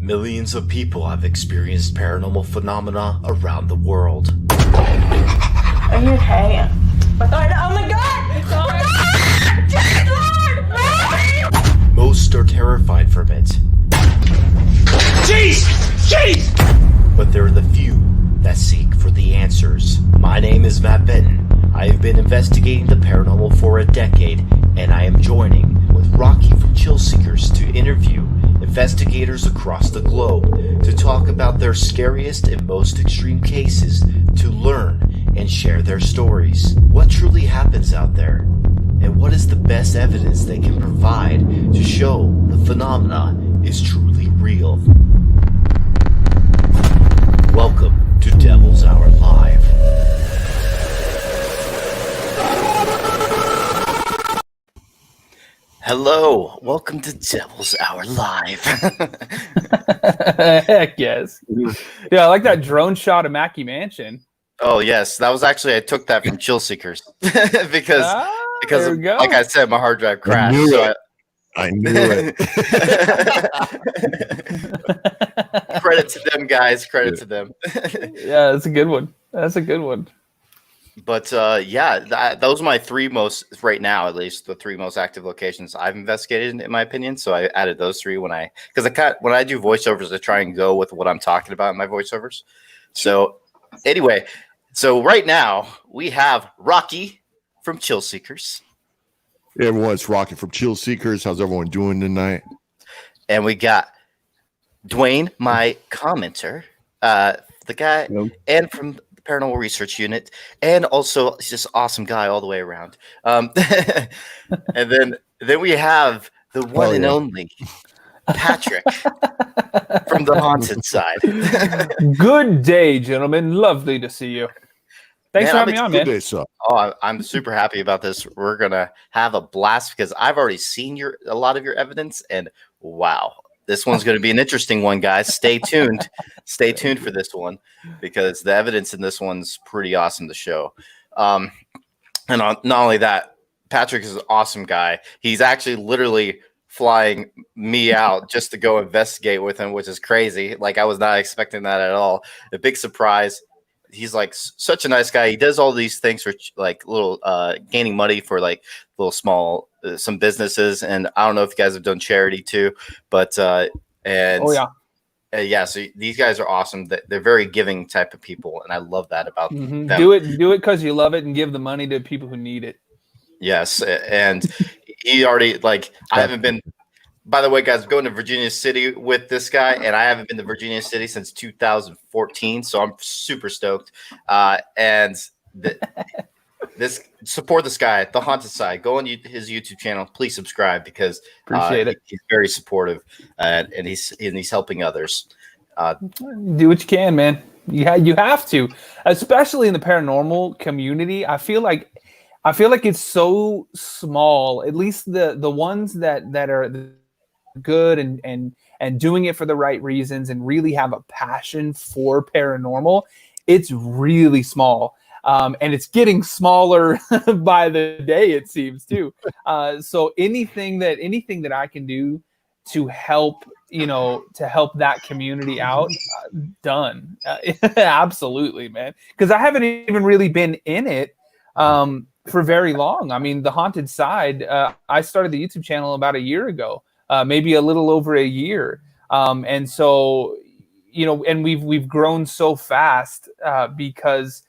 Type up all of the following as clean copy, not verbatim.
Millions of people have experienced paranormal phenomena around the world. Are you okay? Oh my god! Most are terrified from it. Jeez! But there are the few that seek for the answers. My name is Matt Benton. I have been investigating the paranormal for a decade, and I am joining with Rocky from Chill Seekers to interview investigators across the globe to talk about their scariest and most extreme cases, to learn and share their stories. What truly happens out there? And what is the best evidence they can provide to show the phenomena is truly real? Welcome to Devil's Hour Live. Hello, welcome to Devil's Hour Live. Heck yes. Yeah, I like that drone shot of Mackey Mansion. Oh yes, that was actually, I took that from Chill Seekers because like I said, my hard drive crashed. I knew it. Credit to them, guys. Credit to them. Yeah, that's a good one. But those are my three most, right now at least, the three most active locations I've investigated, in my opinion. So I added those three when I do voiceovers, I try and go with what I'm talking about in my voiceovers. So anyway, so right now we have Rocky from Chill Seekers. Hey everyone, it's Rocky from Chill Seekers. How's everyone doing tonight? And we got Dwayne, my commenter, the guy, and from the Paranormal Research Unit, and also he's just awesome guy all the way around. And then we have the one and only Patrick from the haunted side. Good day, gentlemen. Lovely to see you. Thanks for having me on, man. Oh, I'm super happy about this. We're gonna have a blast because I've already seen a lot of your evidence, and wow, this one's gonna be an interesting one, guys. Stay tuned. Stay tuned for this one because the evidence in this one's pretty awesome to show. And not only that, Patrick is an awesome guy. He's actually literally flying me out just to go investigate with him, which is crazy. Like, I was not expecting that at all. A big surprise. He's like such a nice guy. He does all these things for like little gaining money for like little small some businesses, and I don't know if you guys have done charity too, but so these guys are awesome. They're very giving type of people, and I love that about them. Do it because you love it, and give the money to people who need it. Yes, and he already, like, I haven't been. By the way, guys, I'm going to Virginia City with this guy, and I haven't been to Virginia City since 2014, so I'm super stoked. Support this guy, The Haunted Side. Go on his YouTube channel. Please subscribe because appreciate it. He's very supportive, and he's helping others. Do what you can, man. You have to, especially in the paranormal community. I feel like it's so small. At least the ones that are good and doing it for the right reasons and really have a passion for paranormal, it's really small, and it's getting smaller by the day, it seems too. So anything that I can do to help that community out, done. Absolutely, man, because I haven't even really been in it for very long. I mean, the haunted side, I started the YouTube channel about a year ago. Maybe a little over a year. And so, and we've grown so fast because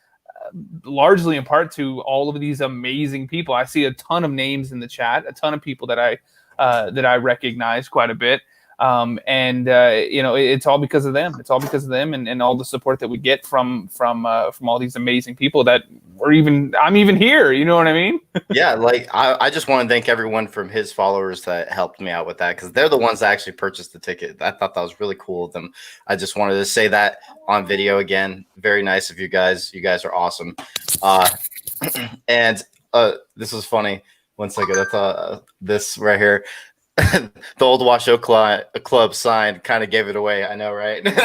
largely in part to all of these amazing people. I see a ton of names in the chat, a ton of people that I recognize quite a bit. It's all because of them. It's all because of them and all the support that we get from all these amazing people that I'm even here. You know what I mean? Yeah. Like, I just want to thank everyone from his followers that helped me out with that, because they're the ones that actually purchased the ticket. I thought that was really cool of them. I just wanted to say that on video again. Very nice of you guys. You guys are awesome. And this was funny. One second. I thought this right here. The old Washoe Club sign kind of gave it away. I know, right? Exactly.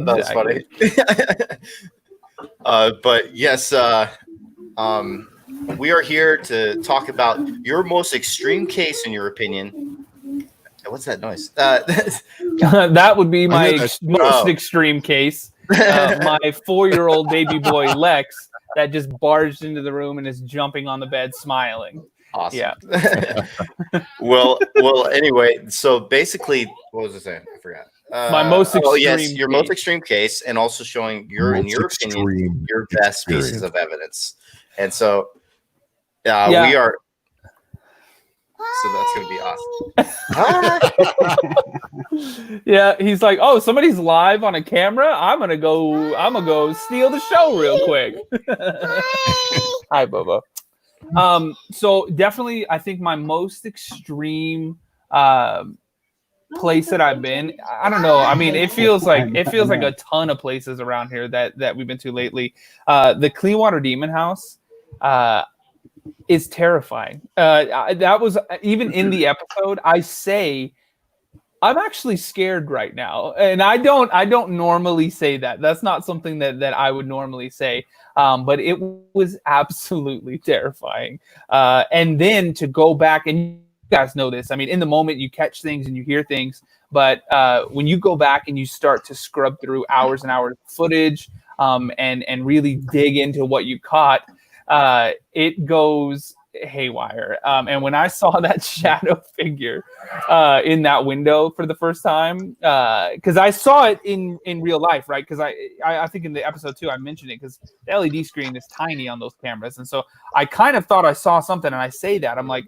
That was funny. But yes, we are here to talk about your most extreme case, in your opinion, What's that noise? That would be my most Oh. extreme case. My 4-year-old baby boy Lex that just barged into the room and is jumping on the bed smiling. Awesome. Yeah. well. Anyway, so basically, what was I saying? I forgot. My most extreme your most extreme case, and also showing your, in your opinion, your best pieces of evidence. And so, we are. So that's gonna be awesome. Yeah, he's like, oh, somebody's live on a camera. I'm gonna go steal the show real quick. Hi, Bobo. So definitely, I think my most extreme place that I've been. I don't know. I mean, it feels like a ton of places around here that we've been to lately. The Cleanwater Demon House. Is terrifying. That was even in the episode. I say I'm actually scared right now, and I don't normally say that. That's not something that I would normally say. But it was absolutely terrifying. And then to go back, and you guys know this. I mean, in the moment you catch things and you hear things, but when you go back and you start to scrub through hours and hours of footage, and really dig into what you caught. It goes haywire. And when I saw that shadow figure in that window for the first time, because I saw it in real life, right? Because I think in the episode 2 I mentioned it, because the LED screen is tiny on those cameras, and so I kind of thought I saw something, and I say that I'm like,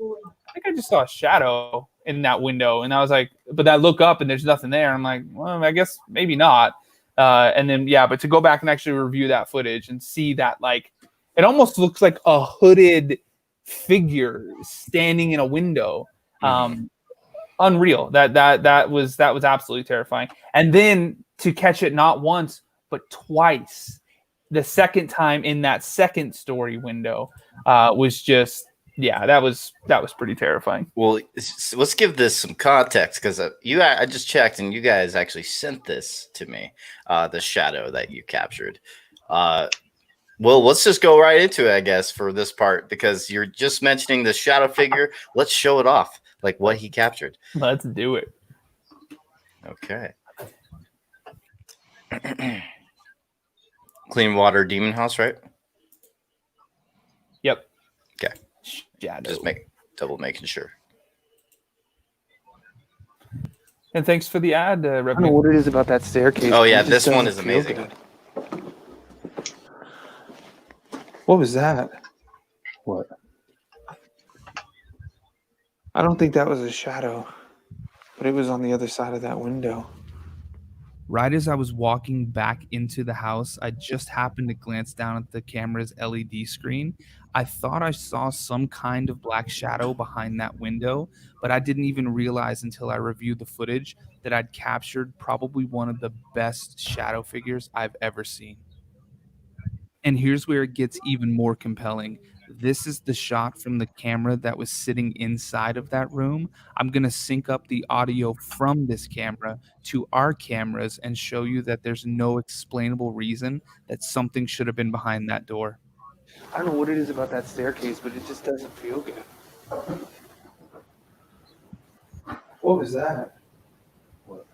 I think I just saw a shadow in that window, and I was like, but I look up and there's nothing there. I'm like, well, I guess maybe not. And then but to go back and actually review that footage and see that, like, it almost looks like a hooded figure standing in a window. Unreal. That was absolutely terrifying. And then to catch it not once but twice, the second time in that second story window was just that was pretty terrifying. Well, let's give this some context, because I just checked and you guys actually sent this to me, the shadow that you captured. Well, let's just go right into it, I guess, for this part, because you're just mentioning the shadow figure. Let's show it off, like what he captured. Let's do it. Okay. Cleanwater Demon House, right? Yep. Okay. Shadow. Just double making sure. And thanks for the ad, I don't know what it is about that staircase. Oh yeah, this one is amazing. Good. What was that? What? I don't think that was a shadow, but it was on the other side of that window. Right as I was walking back into the house, I just happened to glance down at the camera's LED screen. I thought I saw some kind of black shadow behind that window, but I didn't even realize until I reviewed the footage that I'd captured probably one of the best shadow figures I've ever seen. And here's where it gets even more compelling. This is the shot from the camera that was sitting inside of that room. I'm going to sync up the audio from this camera to our cameras and show you that there's no explainable reason that something should have been behind that door. I don't know what it is about that staircase, but it just doesn't feel good. What was that? What?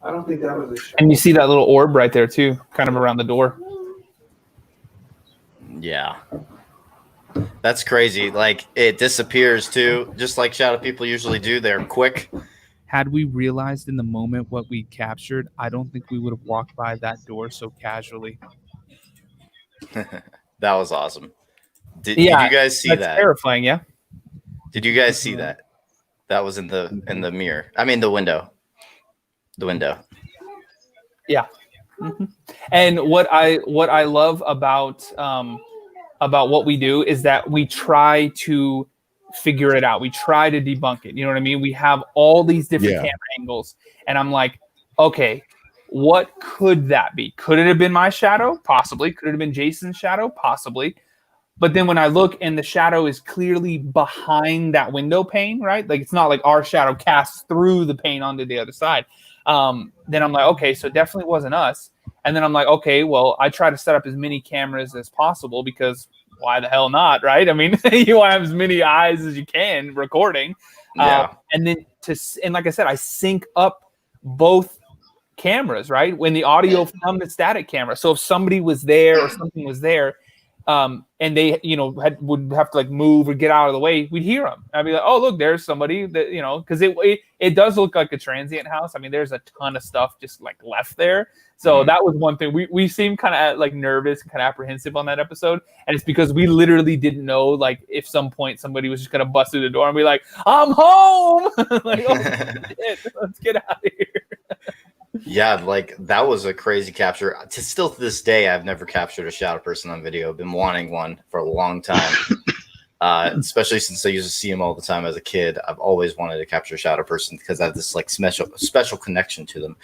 I don't think that was a shadow. And you see that little orb right there too, kind of around the door. Yeah. That's crazy. Like, it disappears too, just like shadow people usually do. They're quick. Had we realized in the moment what we captured, I don't think we would have walked by that door so casually. That was awesome. Did you guys see that? Terrifying, yeah. Did you guys see that? That was in the mirror. I mean, the window. The window. Yeah. Mm-hmm. And what I love about what we do is that we try to figure it out. We try to debunk it. You know what I mean? We have all these different camera angles, and I'm like, okay, what could that be? Could it have been my shadow? Possibly. Could it have been Jason's shadow? Possibly. But then when I look and the shadow is clearly behind that window pane, right? Like, it's not like our shadow casts through the pane onto the other side. Then I'm like, okay, so it definitely wasn't us. And then I'm like, okay, well, I try to set up as many cameras as possible because why the hell not, right? I mean, you want to have as many eyes as you can recording. Yeah. And then and like I said, I sync up both cameras, right? When the audio from the static camera. So if somebody was there or something was there, and they, would have to like move or get out of the way, we'd hear them. I'd be like, oh, look, there's somebody that, because it does look like a transient house. I mean, there's a ton of stuff just like left there. So that was one thing. We seemed kind of like nervous and kind of apprehensive on that episode. And it's because we literally didn't know, like, if some point somebody was just going to bust through the door and be like, I'm home. Like, oh, shit, let's get out of here. Yeah, like that was a crazy capture. Still to this day, I've never captured a shadow person on video. I've been wanting one for a long time, especially since I used to see them all the time as a kid. I've always wanted to capture a shadow person because I have this like special connection to them.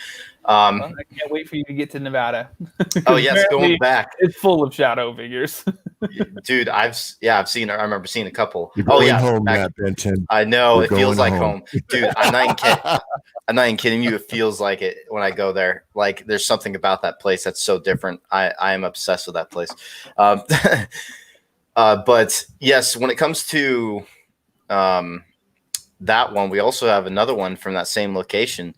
I can't wait for you to get to Nevada. Oh yes, going back, it's full of shadow figures. Dude, I've seen. I remember seeing a couple. You're going home, back, Matt Benton. I know You're it feels like home. dude. I'm not even kidding you. It feels like it when I go there. Like there's something about that place that's so different. I am obsessed with that place. But yes, when it comes to that one, we also have another one from that same location.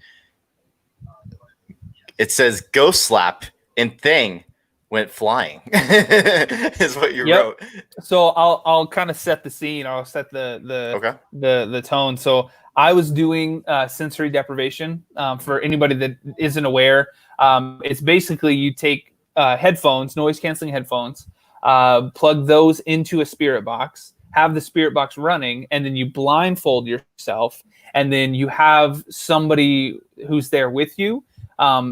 It says ghost slap and thing went flying is what you wrote. So I'll kind of set the scene. I'll set the tone. So I was doing sensory deprivation. For anybody that isn't aware, it's basically you take headphones, noise canceling headphones, plug those into a spirit box, have the spirit box running, and then you blindfold yourself, and then you have somebody who's there with you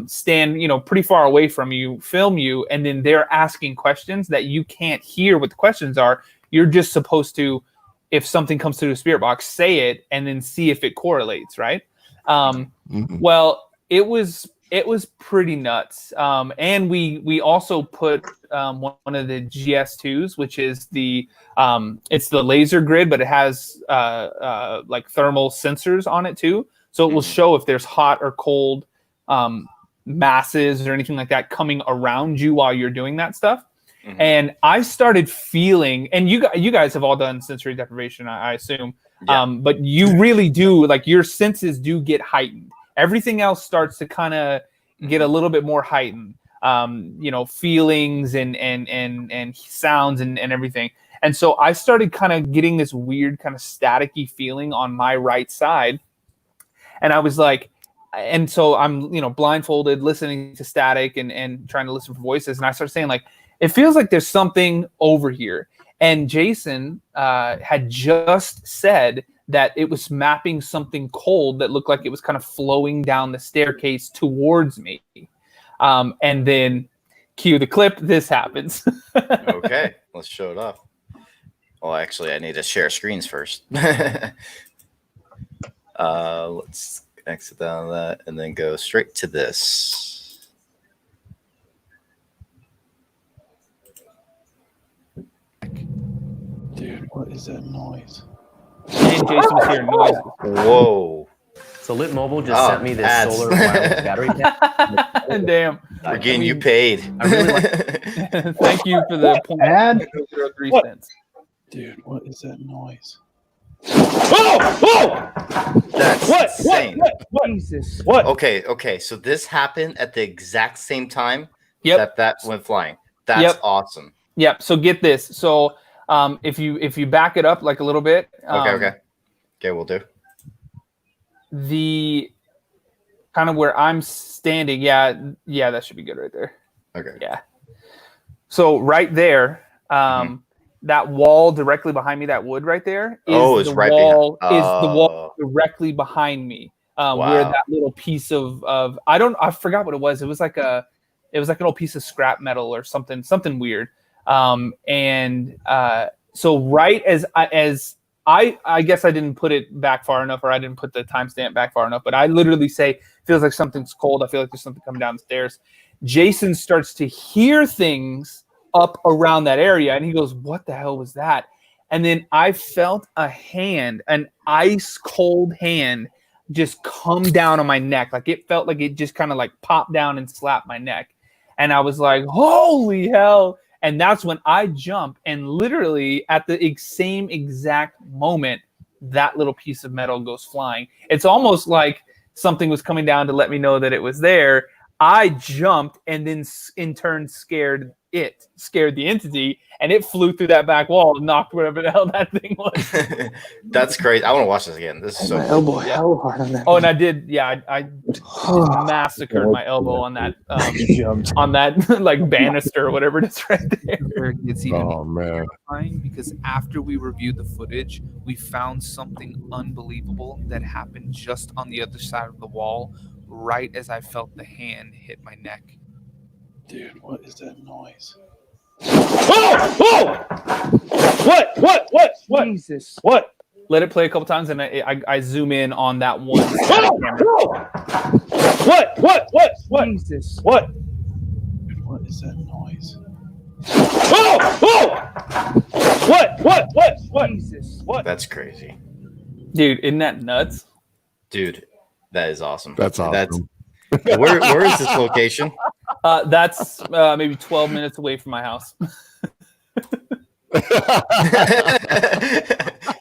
stand, pretty far away from you, film you, and then they're asking questions that you can't hear what the questions are. You're just supposed to, if something comes through the spirit box, say it and then see if it correlates, right? Well, it was pretty nuts. And we also put one of the GS2s, which is it's the laser grid, but it has like thermal sensors on it too. So it will show if there's hot or cold masses or anything like that coming around you while you're doing that stuff. And I started feeling, and you guys have all done sensory deprivation, I assume, but you really do, like, your senses do get heightened. Everything else starts to kind of get a little bit more heightened, feelings and sounds and everything. And so I started kind of getting this weird kind of staticky feeling on my right side. And I was like, and so I'm, blindfolded, listening to static and trying to listen for voices. And I started saying, like, it feels like there's something over here. And Jason had just said that it was mapping something cold that looked like it was kind of flowing down the staircase towards me. And then cue the clip. This happens. Okay, let's show it off. Well, actually, I need to share screens first. Let's exit down that and then go straight to this. Dude, what is that noise? And Jason was hearing noises. Whoa. So Lit Mobile just sent me this ads. solar wireless battery pack. Damn. Again, you paid. I really like Thank you for the Ad? 0.03 cents. Dude, what is that noise? That's insane. Jesus. Okay. So this happened at the exact same time that went flying. That's awesome. Yep. So get this. So if you back it up like a little bit. Okay, we'll do. The kind of where I'm standing. Yeah, that should be good right there. Okay. Yeah. So right there, that wall directly behind me, that wood right there, is the wall directly behind me. Where that little piece of I forgot what it was. It was like an old piece of scrap metal or something weird. So right as I guess I didn't put it back far enough, or I didn't put the timestamp back far enough, but I literally say, feels like something's cold. I feel like there's something coming down the stairs. Jason starts to hear things up around that area, and he goes, what the hell was that? And then I felt a hand, an ice cold hand, just come down on my neck. Like it felt like it just kind of like popped down and slapped my neck. And I was like, holy hell. And that's when I jump, and literally at the same exact moment, that little piece of metal goes flying. It's almost like something was coming down to let me know that it was there. I jumped and then in turn scared the entity, and it flew through that back wall and knocked whatever the hell that thing was. That's great. I want to watch this again. This is so My cool. elbow hell hard on that. Oh, and I did, yeah, I massacred my elbow on that like banister or whatever it is right there. Where it gets even Oh man. terrifying, because after we reviewed the footage, we found something unbelievable that happened just on the other side of the wall, right as I felt the hand hit my neck. Dude, what is that noise? What? Jesus. What? Let it play a couple times, and I zoom in on that one. What? Jesus. What? Dude, what is that noise? What? Jesus. What? That's crazy. Dude, isn't that nuts? Dude, that is awesome. That's awesome. Where is this location? That's maybe 12 minutes away from my house.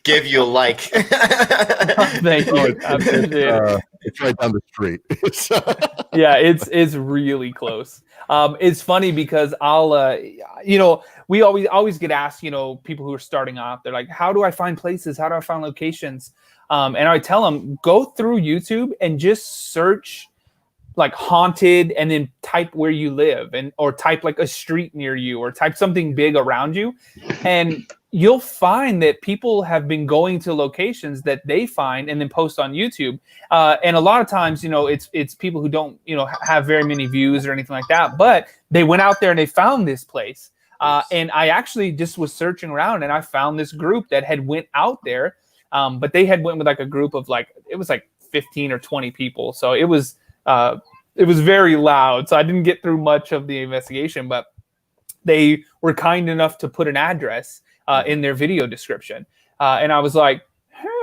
Give you a like. Thank you. I appreciate it. It's right down the street. Yeah, it's really close. It's funny because I'll we always get asked, people who are starting off, they're like, how do I find places? How do I find locations? And I tell them, go through YouTube and just search like haunted, and then type where you live, or type like a street near you, or type something big around you, and you'll find that people have been going to locations that they find and then post on YouTube. And a lot of times, it's people who don't, have very many views or anything like that, but they went out there and they found this place. And I actually just was searching around, and I found this group that had went out there, but they had went with like a group of it was like 15 or 20 people. So it was very loud. So I didn't get through much of the investigation, but they were kind enough to put an address in their video description. And I was like,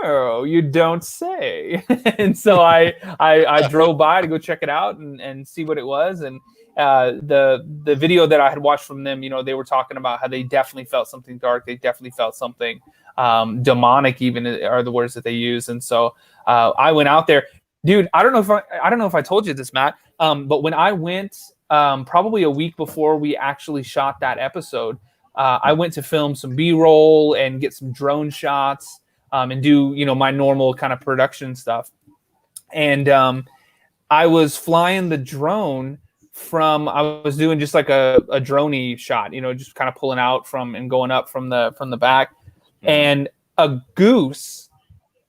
oh, you don't say. And so I drove by to go check it out and see what it was. And the video that I had watched from them, they were talking about how they definitely felt something dark. They definitely felt something demonic, even are the words that they use. And so I went out there. Dude, I don't know if I told you this, Matt, but when I went probably a week before we actually shot that episode, I went to film some B-roll and get some drone shots and do, my normal kind of production stuff. And I was flying the drone I was doing just like a droney shot, just kind of pulling out and going up from the back. And a goose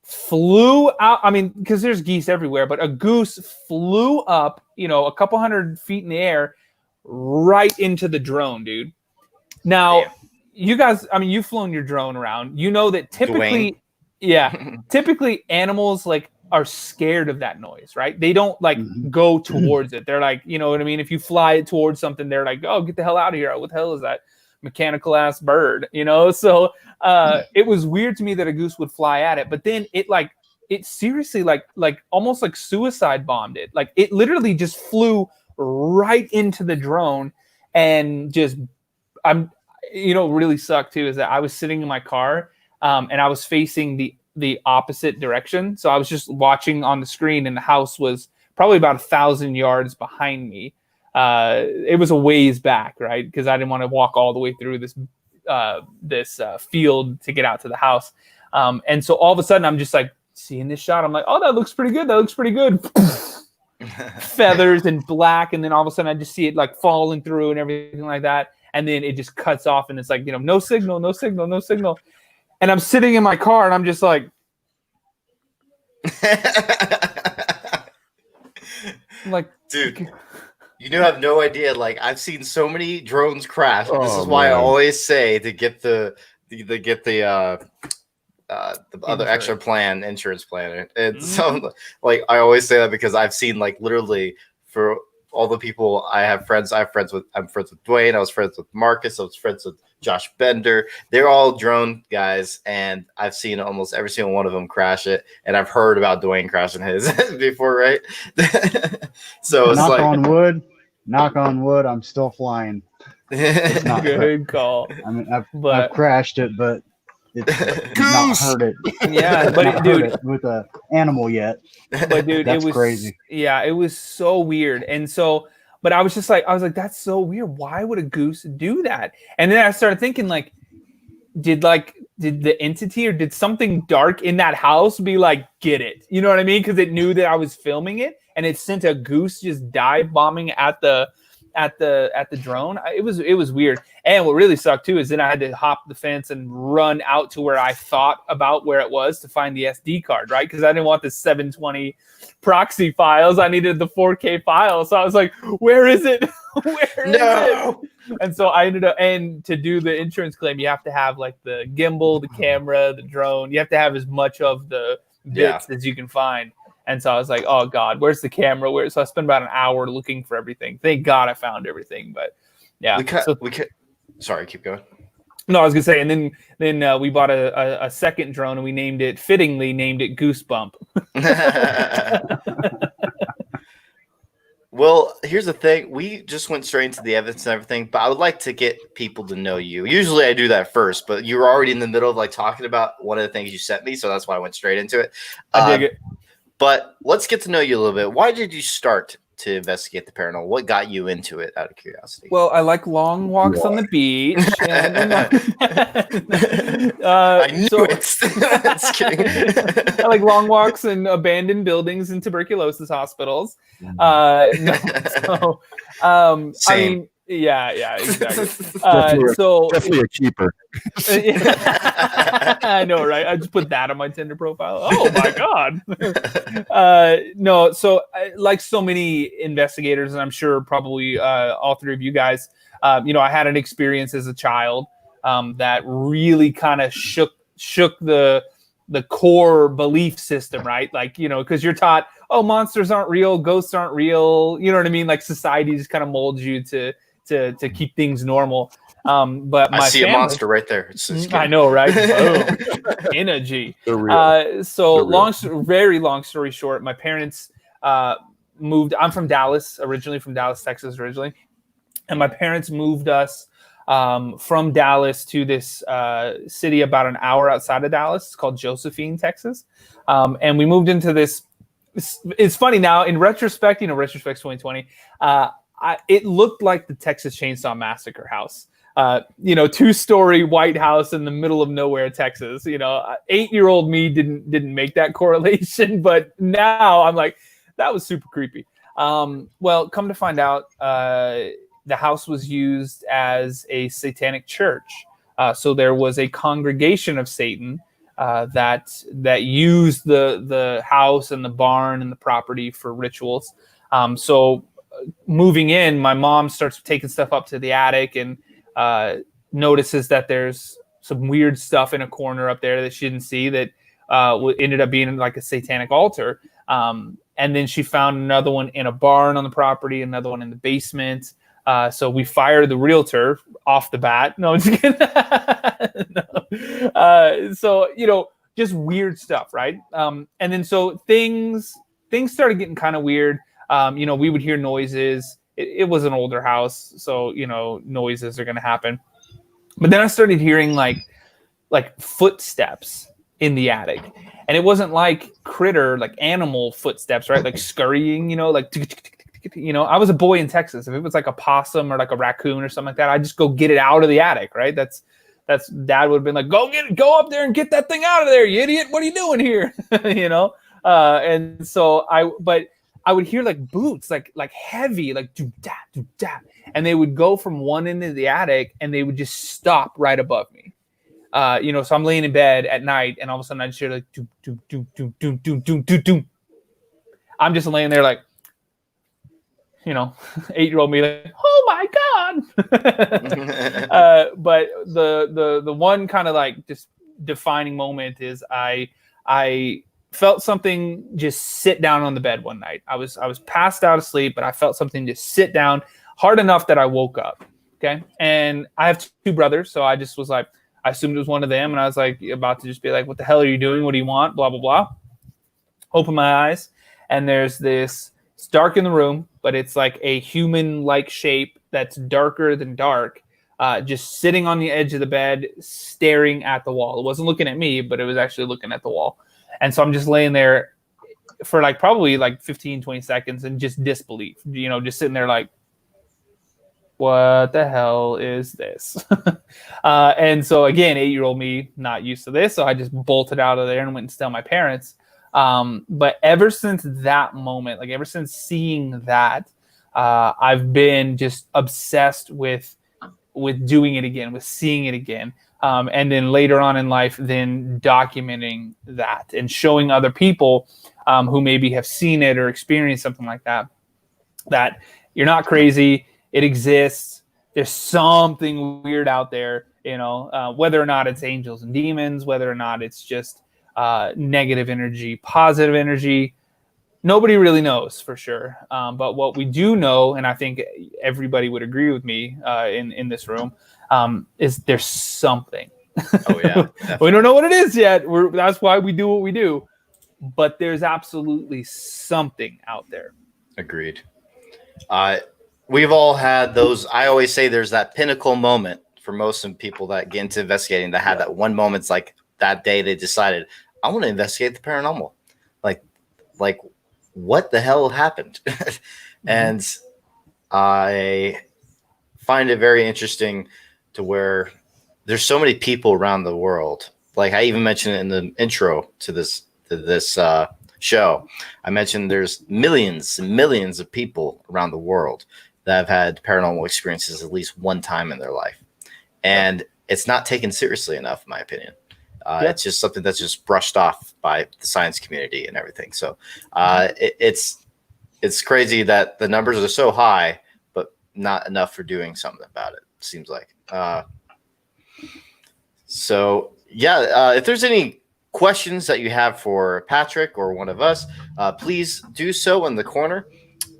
flew out. I mean, because there's geese everywhere, but a goose flew up, a couple 100 feet in the air right into the drone, dude. Now, you guys, I mean, you've flown your drone around. You know that typically, typically animals are scared of that noise, right? They don't go towards it. They're like, you know what I mean? If you fly it towards something, they're like, oh, get the hell out of here. What the hell is that mechanical ass bird? So it was weird to me that a goose would fly at it, but then it seriously almost like suicide bombed it. Like it literally just flew right into the drone, and just really sucked too is that I was sitting in my car and I was facing the opposite direction. So I was just watching on the screen, and the house was probably about 1,000 yards behind me. It was a ways back, right? Because I didn't want to walk all the way through this field to get out to the house. And so all of a sudden I'm just like seeing this shot. I'm like, oh, that looks pretty good. Feathers and black. And then all of a sudden I just see it falling through and everything like that. And then it just cuts off, and it's no signal. And I'm sitting in my car, and I'm just like, dude, you have no idea. I've seen so many drones crash. This is why I always say to get the other extra plan, insurance plan. And so I always say that because I've seen literally for all the people I'm friends with Dwayne. I was friends with Marcus. I was friends with Josh Bender. They're all drone guys, and I've seen almost every single one of them crash it. And I've heard about Dwayne crashing his before, right? So it's knock on wood, I'm still flying. It's not hurt. Good call. I mean, I've But crashed it, but it's not hurt it. yeah, It's but not dude, hurt it with a animal yet. but dude, That's it was crazy. Yeah, it was so weird. And so, but I was like, that's so weird. Why would a goose do that? And then I started thinking, like, did the entity or did something dark in that house be like, get it? You know what I mean? Because it knew that I was filming it, and it sent a goose just dive bombing at the drone. It was weird. And what really sucked too is then I had to hop the fence and run out to where I thought about where it was to find the SD card, right? Because I didn't want the 720 proxy files. I needed the 4K file. So I was like, where is it? Where is it? And so I ended up, and to do the insurance claim, you have to have like the gimbal, the camera, the drone. You have to have as much of the bits as you can find. And so I was like, oh God, where's the camera? So I spent about an hour looking for everything. Thank God I found everything. But yeah. Sorry, keep going. No, I was gonna say, and then we bought a second drone, and we fittingly named it Goosebump. Well, here's the thing. We just went straight into the evidence and everything, but I would like to get people to know you. Usually I do that first, but you were already in the middle of like talking about one of the things you sent me, so that's why I went straight into it. I dig it. But let's get to know you a little bit. Why did you start to investigate the paranormal? What got you into it out of curiosity? Well, I like long walks on the beach. And I knew it. Just kidding. I like long walks in abandoned buildings and tuberculosis hospitals. Same. I mean, yeah, exactly. Definitely a keeper. I know, right? I just put that on my Tinder profile. Oh my God. No, so like so many investigators, and I'm sure probably all three of you guys, I had an experience as a child that really kind of shook the core belief system, right? Like, because you're taught, oh, monsters aren't real, ghosts aren't real. You know what I mean? Like society just kind of molds you to keep things normal. But I see a monster right there. I know, right? Boom. Energy. Very long story short, my parents moved. I'm from Dallas, originally from Dallas, Texas, and my parents moved us from Dallas to this city about an hour outside of Dallas. It's called Josephine, Texas, and we moved into this. It's funny now in retrospect. Retrospect's 2020. It looked like the Texas Chainsaw Massacre house. 2-story white house in the middle of nowhere, Texas. 8-year-old me didn't make that correlation, but now I'm like, that was super creepy. Well, come to find out, the house was used as a satanic church. So there was a congregation of Satan that used the house and the barn and the property for rituals. So moving in, my mom starts taking stuff up to the attic and notices that there's some weird stuff in a corner up there that she didn't see that ended up being like a satanic altar. And then she found another one in a barn on the property, another one in the basement. So we fired the realtor off the bat. No, I'm just kidding. No. So, just weird stuff, right? And then so things started getting kind of weird. We would hear noises. It was an older house, so noises are going to happen. But then I started hearing like footsteps in the attic, and it wasn't like critter, like animal footsteps, right? Like scurrying, like I was a boy in Texas. If it was like a possum or like a raccoon or something like that, I'd just go get it out of the attic, right? That's Dad would have been like, go up there and get that thing out of there, you idiot! What are you doing here? And so I would hear like boots, like heavy, like do-da, and they would go from one end of the attic and they would just stop right above me. So I'm laying in bed at night and all of a sudden I just hear like do. I'm just laying there like, 8-year-old me like, oh my God. But the one kind of like just defining moment is I felt something just sit down on the bed one night. I was passed out asleep, but I felt something just sit down hard enough that I woke up. Okay. And I have 2 brothers. So I just was like, I assumed it was one of them. And I was like, about to just be like, what the hell are you doing? What do you want? Blah, blah, blah. Open my eyes. And there's this, it's dark in the room, but it's like a human-like shape that's darker than dark, just sitting on the edge of the bed, staring at the wall. It wasn't looking at me, but it was actually looking at the wall. And so I'm just laying there for like probably like 15, 20 seconds and just disbelief, just sitting there like, what the hell is this? And so again, 8-year-old me, not used to this. So I just bolted out of there and went and tell my parents. But ever since that moment, like ever since seeing that, I've been just obsessed with doing it again, with seeing it again. And then later on in life, then documenting that and showing other people who maybe have seen it or experienced something like that, that you're not crazy. It exists. There's something weird out there, whether or not it's angels and demons, whether or not it's just negative energy, positive energy. Nobody really knows for sure. But what we do know, and I think everybody would agree with me in this room, is there's something. Oh, yeah. We don't know what it is yet. That's why we do what we do. But there's absolutely something out there. Agreed. We've all had those. I always say there's that pinnacle moment for most of people that get into investigating that have that one moment. It's like that day they decided, I want to investigate the paranormal. Like what the hell happened? And I find it very interesting to where there's so many people around the world. Like I even mentioned in the intro to this show, I mentioned there's millions and millions of people around the world that have had paranormal experiences at least one time in their life. And it's not taken seriously enough, in my opinion. It's just something that's just brushed off by the science community and everything. So it's crazy that the numbers are so high, but not enough for doing something about it, seems like. If there's any questions that you have for Patrick or one of us, please do so in the corner,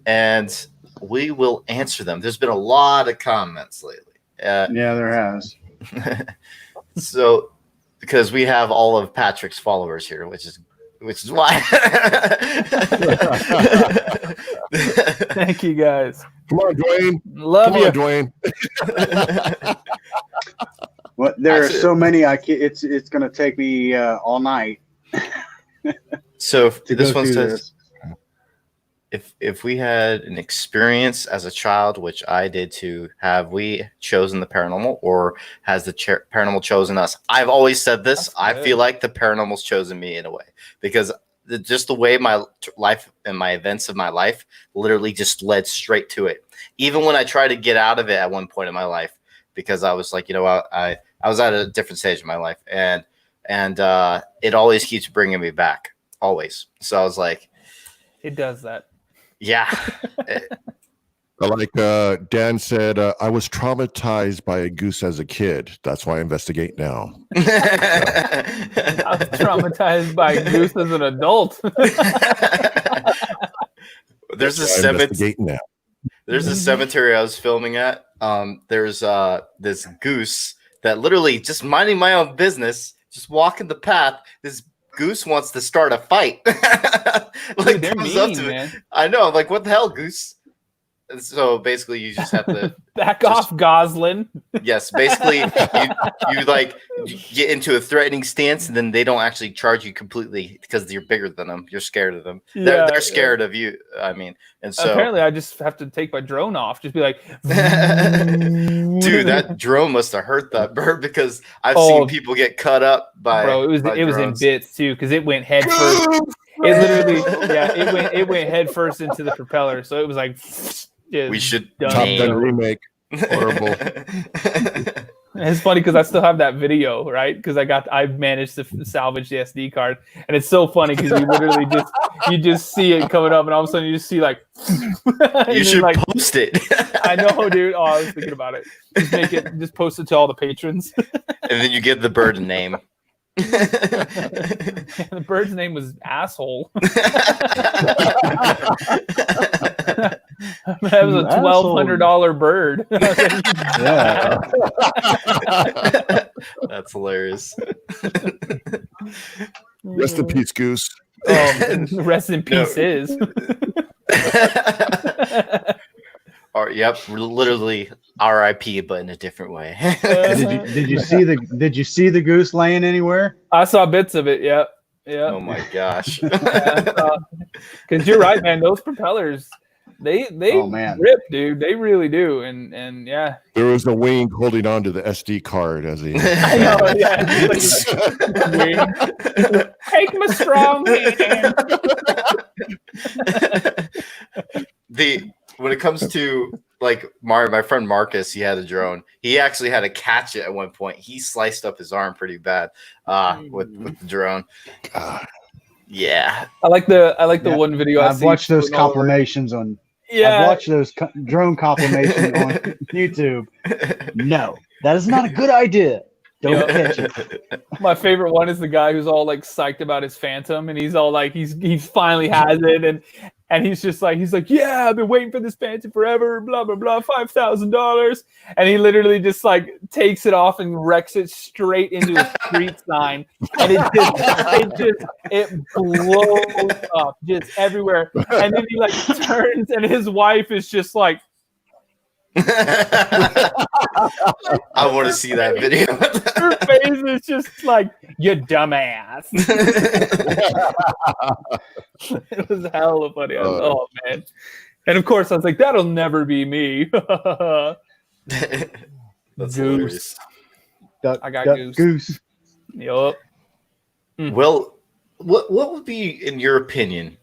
and we will answer them. There's been a lot of comments lately. Yeah, there has. So, because we have all of Patrick's followers here, which is why. Thank you, guys. Come on, Dwayne. Love you, Dwayne. Well, there are so many. It's going to take me all night. So this one through says, if we had an experience as a child, which I did too, have we chosen the paranormal, or has the paranormal chosen us? I've always said this. I feel like the paranormal's chosen me in a way, because just the way my life and my events of my life literally just led straight to it. Even when I tried to get out of it at one point in my life, because I was like, I was at a different stage in my life, and it always keeps bringing me back, always. So I was like, it does that. Yeah. Like Dan said, I was traumatized by a goose as a kid. That's why I investigate now. I was traumatized by a goose as an adult. There's a cemetery I was filming at. There's this goose that literally just minding my own business, just walking the path. This goose wants to start a fight. Dude, they're mean, man. I know. I'm like, what the hell, goose? And so basically, you just have to back off, Goslin. Yes, basically, you get into a threatening stance, and then they don't actually charge you completely because you're bigger than them. You're scared of them. Yeah, they're scared of you. I mean, and so apparently, I just have to take my drone off. Just be like, dude, that drone must have hurt that bird, because I've seen people get cut up by. Bro, it was in bits too, because it went head first. It literally, it went head first into the propeller, so it was like. We should Top Gun remake. Horrible. It's funny because I still have that video, right? Because I managed to salvage the SD card, and it's so funny because you literally just see it coming up, and all of a sudden you just see like. You should post it. I know, dude. Oh, I was thinking about it. Just post it to all the patrons. And then you give the bird a name. The bird's name was Asshole. That was a $1,200 bird. Yeah. That's hilarious. Rest in peace, Goose. Rest in peace is. Yep, literally R.I.P. but in a different way. Did you see the goose laying anywhere? I saw bits of it. Yep. Yeah. Oh my gosh. Because you're right, man. Those propellers, they Oh, man. rip, dude. They really do. And yeah. There was a wing holding on to the SD card as he. I know. Yeah. Take my strong hand. When it comes to like my friend Marcus, he had a drone. He actually had to catch it at one point. He sliced up his arm pretty bad with the drone. Yeah, I like the one video. I've watched those compilations on. Yeah, I've watched those drone compilations on YouTube. No, that is not a good idea. Don't catch it. My favorite one is the guy who's all like psyched about his Phantom, and he's all like he finally has it, and he's like, yeah, I've been waiting for this Phantom forever, blah blah blah, $5,000, and he literally just like takes it off and wrecks it straight into a street sign, and it blows up just everywhere, and then he like turns, and his wife is just like. I want to see that video. Her face is just like, you dumbass. It was hella funny. Oh man. And of course I was like, that'll never be me. That's Goose. I got goose. Yup. Well, what would be, in your opinion,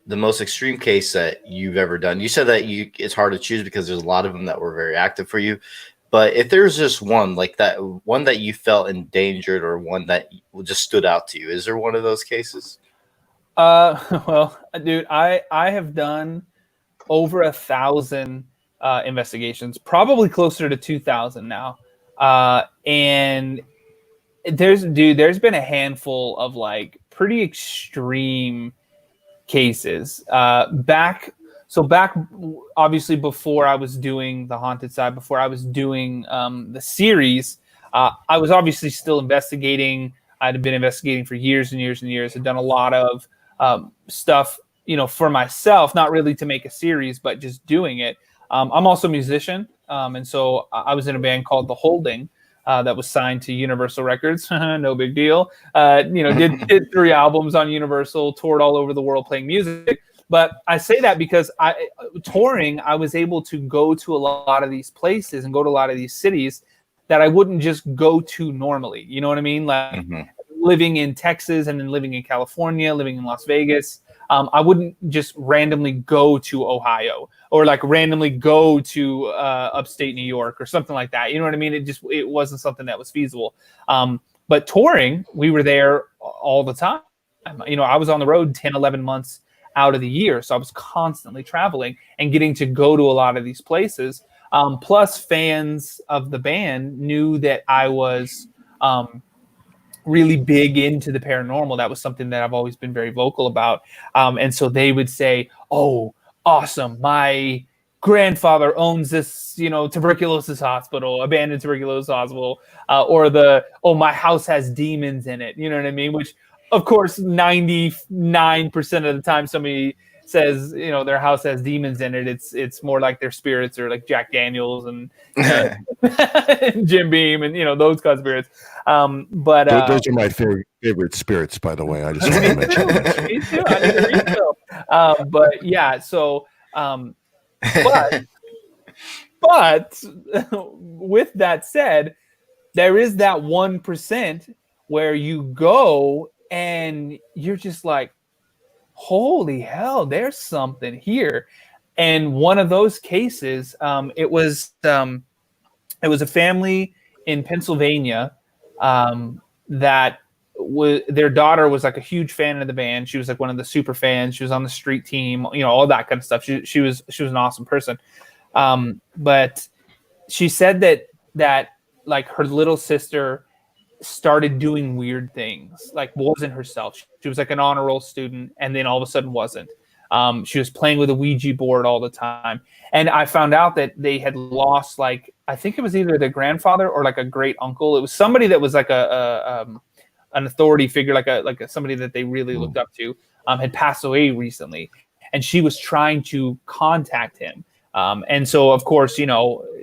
the most extreme case that you've ever done? You said that it's hard to choose because there's a lot of them that were very active for you. But if there's just one, like that one that you felt endangered or one that just stood out to you, is there one of those cases? Well, dude, I have done over 1,000 investigations, probably closer to 2,000 now. And there's been a handful of like pretty extreme cases back obviously before I was doing the haunted side, before I was doing the series, I was obviously still investigating. I'd been investigating for years and years and years. I'd done a lot of stuff, for myself, not really to make a series, but just doing it. I'm also a musician, and so I was in a band called The Holding. That was signed to Universal Records. No big deal. Did 3 albums on Universal, toured all over the world playing music. But I say that because touring, I was able to go to a lot of these places and go to a lot of these cities that I wouldn't just go to normally. You know what I mean? Like living in Texas and then living in California, living in Las Vegas. I wouldn't just randomly go to Ohio or like randomly go to upstate New York or something like that. You know what I mean? It wasn't something that was feasible. But touring, we were there all the time. I was on the road 10, 11 months out of the year. So I was constantly traveling and getting to go to a lot of these places. Plus fans of the band knew that I was really big into the paranormal. That was something that I've always been very vocal about. And so they would say, oh, awesome. My grandfather owns this, tuberculosis hospital, abandoned tuberculosis hospital, or my house has demons in it. You know what I mean? Which, of course, 99% of the time somebody says, their house has demons in it, it's more like their spirits or like Jack Daniels and Jim Beam and, those kinds of spirits. But those are my favorite spirits, by the way. I just want to mention that. Me too. I need to refill. But yeah, so, but with that said, there is that 1% where you go and you're just like, holy hell, there's something here. And one of those cases, it was a family in Pennsylvania that their daughter was like a huge fan of the band. She was like one of the super fans. She was on the street team, all that kind of stuff. She was an awesome person. But she said that like her little sister started doing weird things, like wasn't herself. She was like an honor roll student and then all of a sudden wasn't. She was playing with a Ouija board all the time. And I found out that they had lost, like, I think it was either their grandfather or like a great uncle. It was somebody that was like an authority figure, like somebody that they really looked up to, had passed away recently. And she was trying to contact him. And so, of course,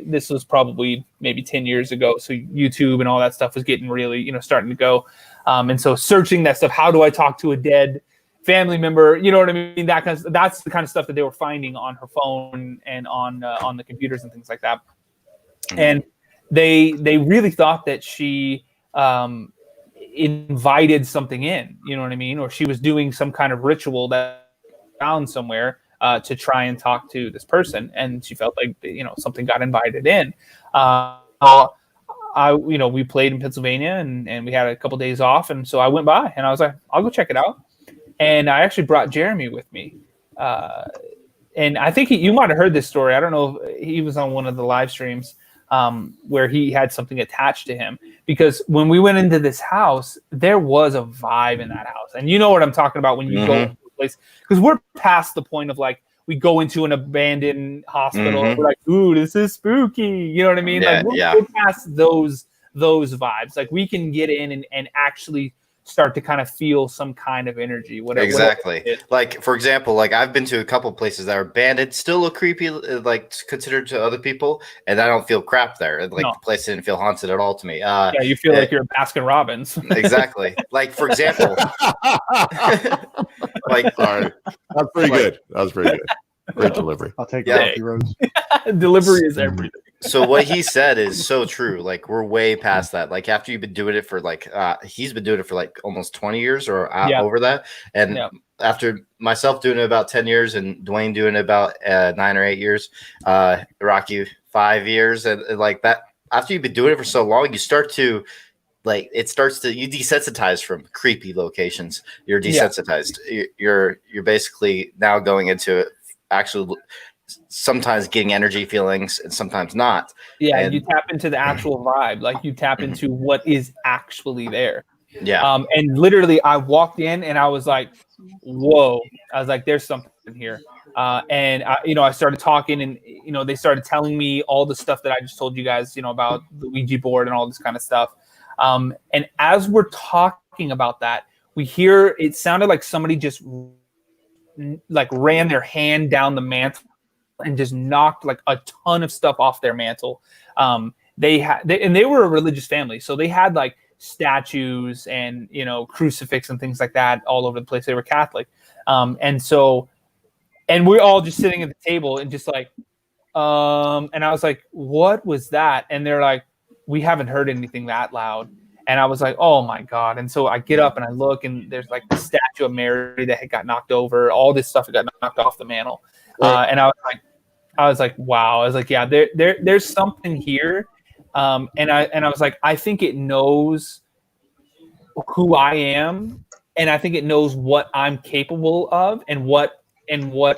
this was probably maybe 10 years ago. So YouTube and all that stuff was getting really, starting to go. And so searching that stuff, how do I talk to a dead family member? You know what I mean? That's the kind of stuff that they were finding on her phone and on the computers and things like that. And they really thought that she invited something in, you know what I mean? Or she was doing some kind of ritual that found somewhere to try and talk to this person, and she felt like something got invited in. We played in Pennsylvania, and we had a couple days off, and so I went by, and I was like, I'll go check it out. And I actually brought Jeremy with me, and I think you might have heard this story. I don't know if he was on one of the live streams where he had something attached to him, because when we went into this house, there was a vibe in that house, and you know what I'm talking about when you go place, because we're past the point of like we go into an abandoned hospital and we're like, ooh, this is spooky, you know what I mean? We're past those vibes. Like we can get in and actually start to kind of feel some kind of energy, whatever. Exactly. Like, for example, like I've been to a couple places that are abandoned, still look creepy, like considered to other people, and I don't feel crap there. Like the place didn't feel haunted at all to me. You feel like you're Baskin Robbins. Exactly. Like, for example, like, sorry, that's pretty good. That was pretty good. Great delivery. I'll take the roads. Delivery is everything. So what he said is so true. Like we're way past that. Like after you've been doing it for like he's been doing it for like almost 20 years or over that. And after myself doing it about 10 years and Dwayne doing it about 9 or 8 years, Rocky 5 years, and like that, after you've been doing it for so long, you start to you desensitize from creepy locations. You're desensitized. You're basically now going into actually sometimes getting energy feelings and sometimes not. And you tap into the actual vibe. Like you tap into what is actually there. And literally I walked in and I was like, whoa. I was like, there's something here. And I started talking, and they started telling me all the stuff that I just told you guys, about the Ouija board and all this kind of stuff. And as we're talking about that, we hear, it sounded like somebody just like ran their hand down the mantle and just knocked like a ton of stuff off their mantle. They were a religious family, so they had like statues and crucifix and things like that all over the place. They were Catholic, and we're all just sitting at the table and just like, and I was like, "What was that?" And they're like, "We haven't heard anything that loud." And I was like, "Oh my God!" And so I get up and I look, and there's like the statue of Mary that had got knocked over. All this stuff had got knocked off the mantle, and I was like, "Wow!" I was like, "Yeah, there's something here," and I was like, "I think it knows who I am, and I think it knows what I'm capable of, and what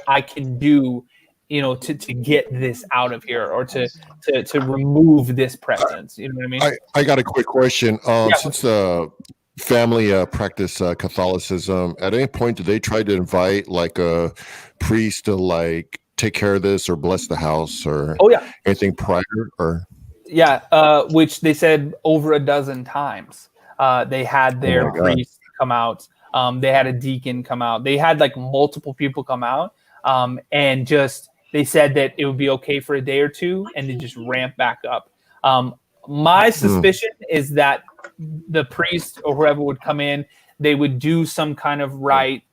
I can do, to get this out of here, or to remove this presence." You know what I mean? I got a quick question. Since family practice Catholicism, at any point did they try to invite like a priest to like take care of this or bless the house or anything prior? Or which they said over a dozen times. They had their priest come out. They had a deacon come out. They had like multiple people come out, and just they said that it would be okay for a day or two, and then just ramp back up. My suspicion is that the priest or whoever would come in, they would do some kind of rite.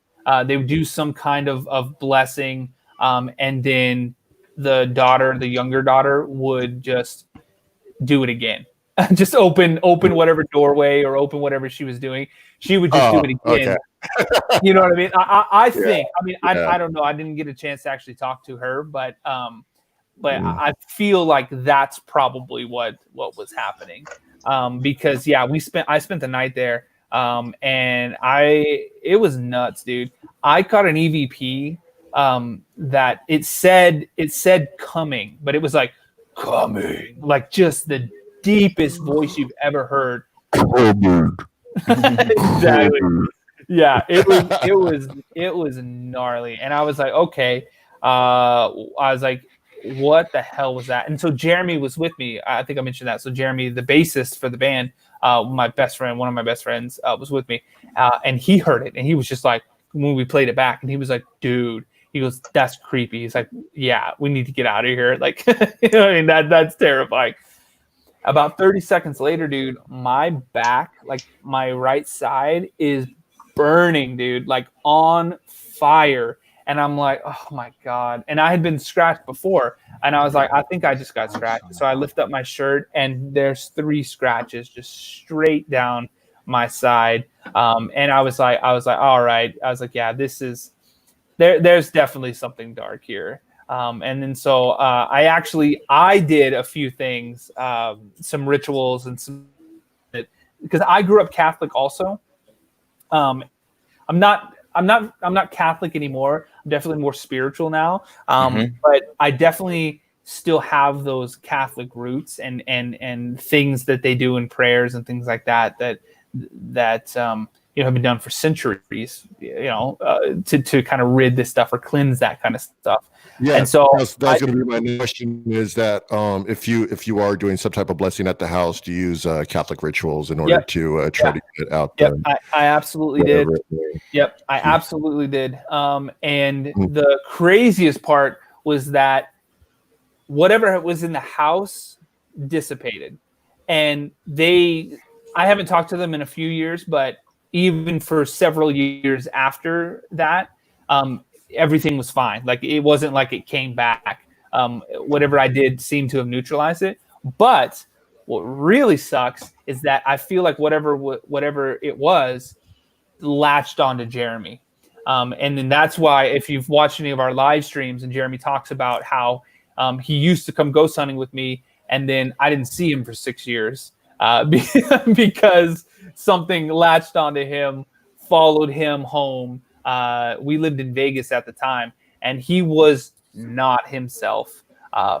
They would do some kind of blessing, and then the younger daughter, would just do it again. Just open whatever doorway or open whatever she was doing. She would just do it again. Okay. You know what I mean? I think. I mean, I don't know. I didn't get a chance to actually talk to her, but I feel like that's probably what was happening. Because I spent the night there, and it was nuts, dude. I caught an EVP that it said coming, but it was like coming, like just the deepest voice you've ever heard. Exactly. Yeah, it was gnarly, and I was like, okay. I was like, what the hell was that? And so Jeremy was with me. I think I mentioned that. So Jeremy, the bassist for the band, one of my best friends, was with me, and he heard it, and he was just like, when we played it back, and he was like, dude, He goes, "That's creepy." He's like, "Yeah, we need to get out of here." Like, you know, I mean, that's terrifying. About 30 seconds later, dude, my back, like my right side, is burning, dude, like on fire. And I'm like, oh my God. And I had been scratched before. And I was like, I think I just got scratched. So I lift up my shirt and there's 3 scratches just straight down my side. And I was like, all right. I was like, yeah, this is there's definitely something dark here. And then so I did a few things, some rituals and some, because I grew up Catholic also. I'm not Catholic anymore. I'm definitely more spiritual now. But I definitely still have those Catholic roots and things that they do in prayers and things like that have been done for centuries, to kind of rid this stuff or cleanse that kind of stuff. Yeah, and so that's going to be my next question. Is that if you are doing some type of blessing at the house, do you use Catholic rituals in order to try to get out? Yep, I absolutely did. Yep, I absolutely did. And the craziest part was that whatever was in the house dissipated, and I haven't talked to them in a few years, but even for several years after that, everything was fine. Like, it wasn't like it came back. Whatever I did seemed to have neutralized it. But what really sucks is that I feel like whatever it was latched onto Jeremy. And then that's why, if you've watched any of our live streams, and Jeremy talks about how he used to come ghost hunting with me, and then I didn't see him for 6 years because something latched onto him, followed him home. We lived in Vegas at the time, and he was not himself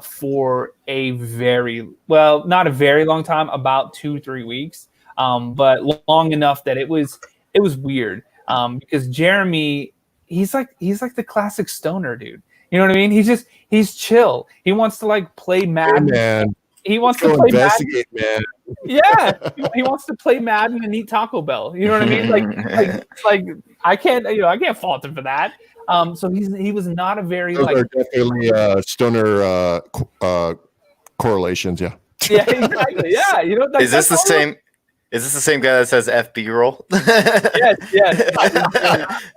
for not a very long time, about 2-3 weeks, but long enough that it was weird. Because Jeremy, he's like the classic stoner dude. You know what I mean? He's chill. He wants to like play Madden. Hey, man. He wants to play investigate, Madden. Man. Yeah, he wants to play Madden and eat Taco Bell. You know what I mean? Like I can't fault him for that. So he was not a very Those are definitely stoner correlations. Yeah. Yeah, exactly. Yeah, Is this the same? Is this the same guy that says FB roll? Yes.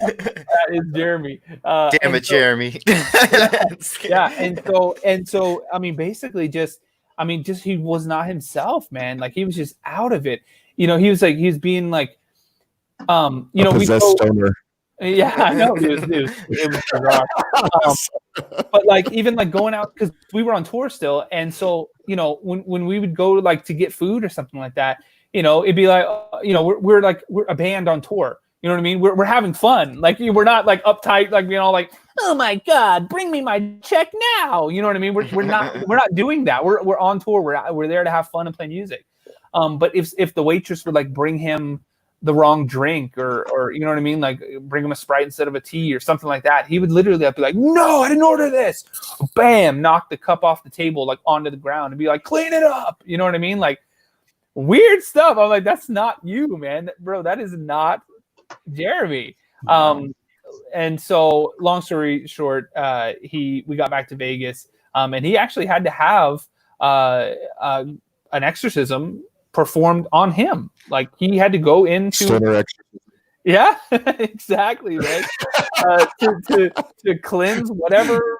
That is Jeremy. Damn it, Jeremy. Yeah, and so I mean, basically, just he was not himself, man. Like, he was just out of it. He was being like, possessed stoner. Yeah, I know. It was bizarre. But like, even like going out, because we were on tour still, and so when we would go like to get food or something like that, it'd be like, we're a band on tour. You know what I mean? We're having fun. Like, we're not like uptight, like, like, oh my God, bring me my check now. You know what I mean? We're not doing that. We're on tour. We're there to have fun and play music. But if the waitress would like bring him the wrong drink or you know what I mean, like bring him a Sprite instead of a tea or something like that, he would literally be like, no, I didn't order this. Bam, knock the cup off the table, like onto the ground, and be like, clean it up. You know what I mean? Like, weird stuff. I'm like, that's not you, man, bro. That is not Jeremy. And so, long story short, we got back to Vegas, and he actually had to have an exorcism performed on him. Like, he had to go into stoner exorcism. Yeah, exactly, right. To cleanse whatever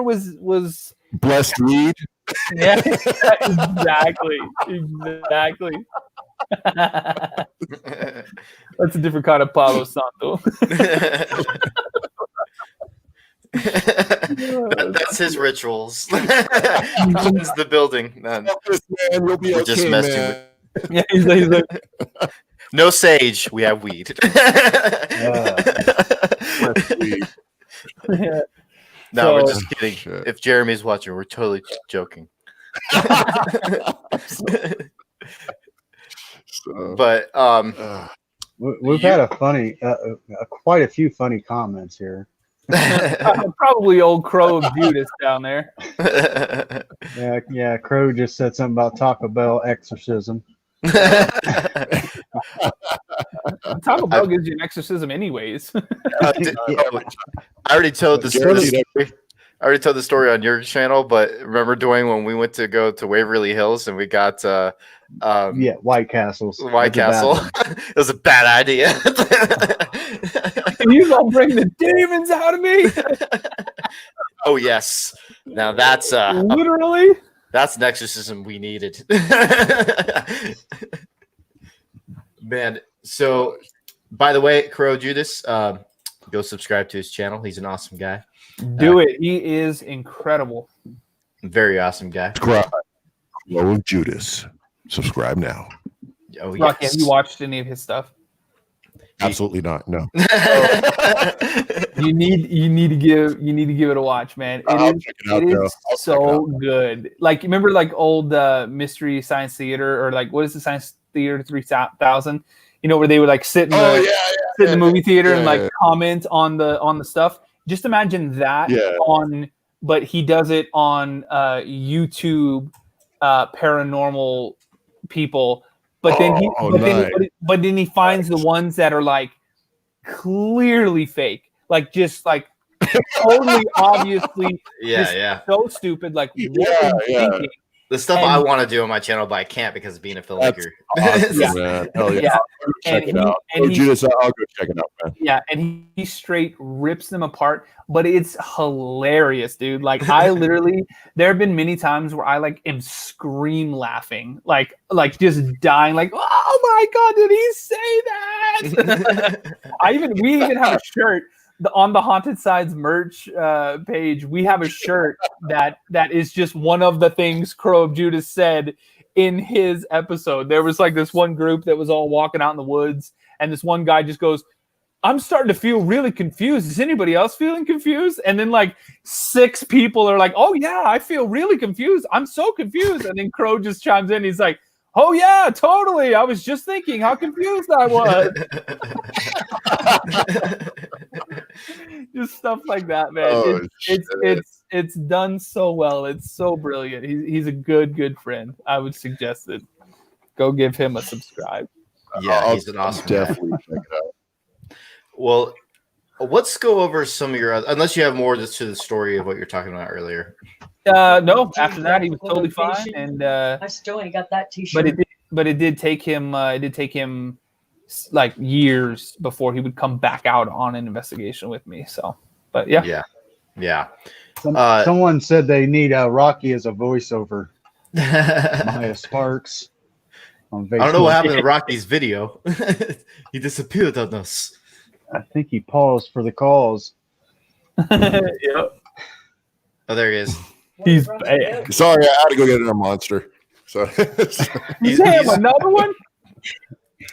was blessed weed. Yeah, exactly. That's a different kind of Palo Santo. That's his rituals. Cleanse the building. Man, you'll be we're okay, just messing man. with. Yeah, he's like, no sage. We have weed. Yeah. No, So, we're just kidding. Shit. If Jeremy's watching, we're totally joking. But we've had a funny, quite a few funny comments here. probably old Crow of Judas down there. Yeah. Crow just said something about Taco Bell exorcism. Taco Bell gives you an exorcism anyways. I already told the story. I already told the story on your channel, but remember, Dwayne, when we went to go to Waverly Hills and we got White Castles. White Castle. It was a bad idea. You gonna bring the demons out of me? Oh yes. Now that's literally that's an exorcism we needed. Man, so by the way, Crow Judas, go subscribe to his channel. He's an awesome guy. Do it. He is incredible. Very awesome guy. Crow Judas. Subscribe now. Oh, Rocky, yes. have you watched any of his stuff? Absolutely not. No. You need to give it a watch, man. It is so good. Like, remember like old Mystery Science Theater, or like, what is the Science Theater 3000? You know, where they would like sit in the movie theater and like comment on the stuff. Just imagine that but he does it on YouTube, paranormal people. But then he finds the ones that are like clearly fake, like just like totally obviously so stupid. Like what are you thinking? The stuff I want to do on my channel, but I can't because of being a filmmaker. Awesome, man. Hell yeah. Check it out. Judas, I'll go check it out, man. Yeah, and he straight rips them apart, but it's hilarious, dude. Like I literally, there have been many times where I like am scream laughing, like just dying, like, oh my god, did he say that? We even have a shirt. On the Haunted Sides merch page, we have a shirt that is just one of the things Crow of Judas said in his episode. There was like this one group that was all walking out in the woods, and this one guy just goes, I'm starting to feel really confused. Is anybody else feeling confused? And then like 6 people are like, oh yeah, I feel really confused. I'm so confused. And then Crow just chimes in. He's like, oh yeah, totally. I was just thinking how confused I was. Just stuff like that, man. It's done so well. It's so brilliant. He's a good friend. I would suggest it. Go give him a subscribe. Yeah, he's an awesome guy. Definitely check it out. Well, let's go over some of your other, unless you have more to the story of what you're talking about earlier. No, after that he was totally fine, and I still ain't got that T-shirt. But it did take him like years before he would come back out on an investigation with me. So, but yeah. Someone said they need Rocky as a voiceover. Maya Sparks on Facebook. I don't know what happened to Rocky's video. He disappeared on us. I think he paused for the calls. Yep. Oh, there he is. He's bad. Sorry, I had to go get another monster. So he's another one.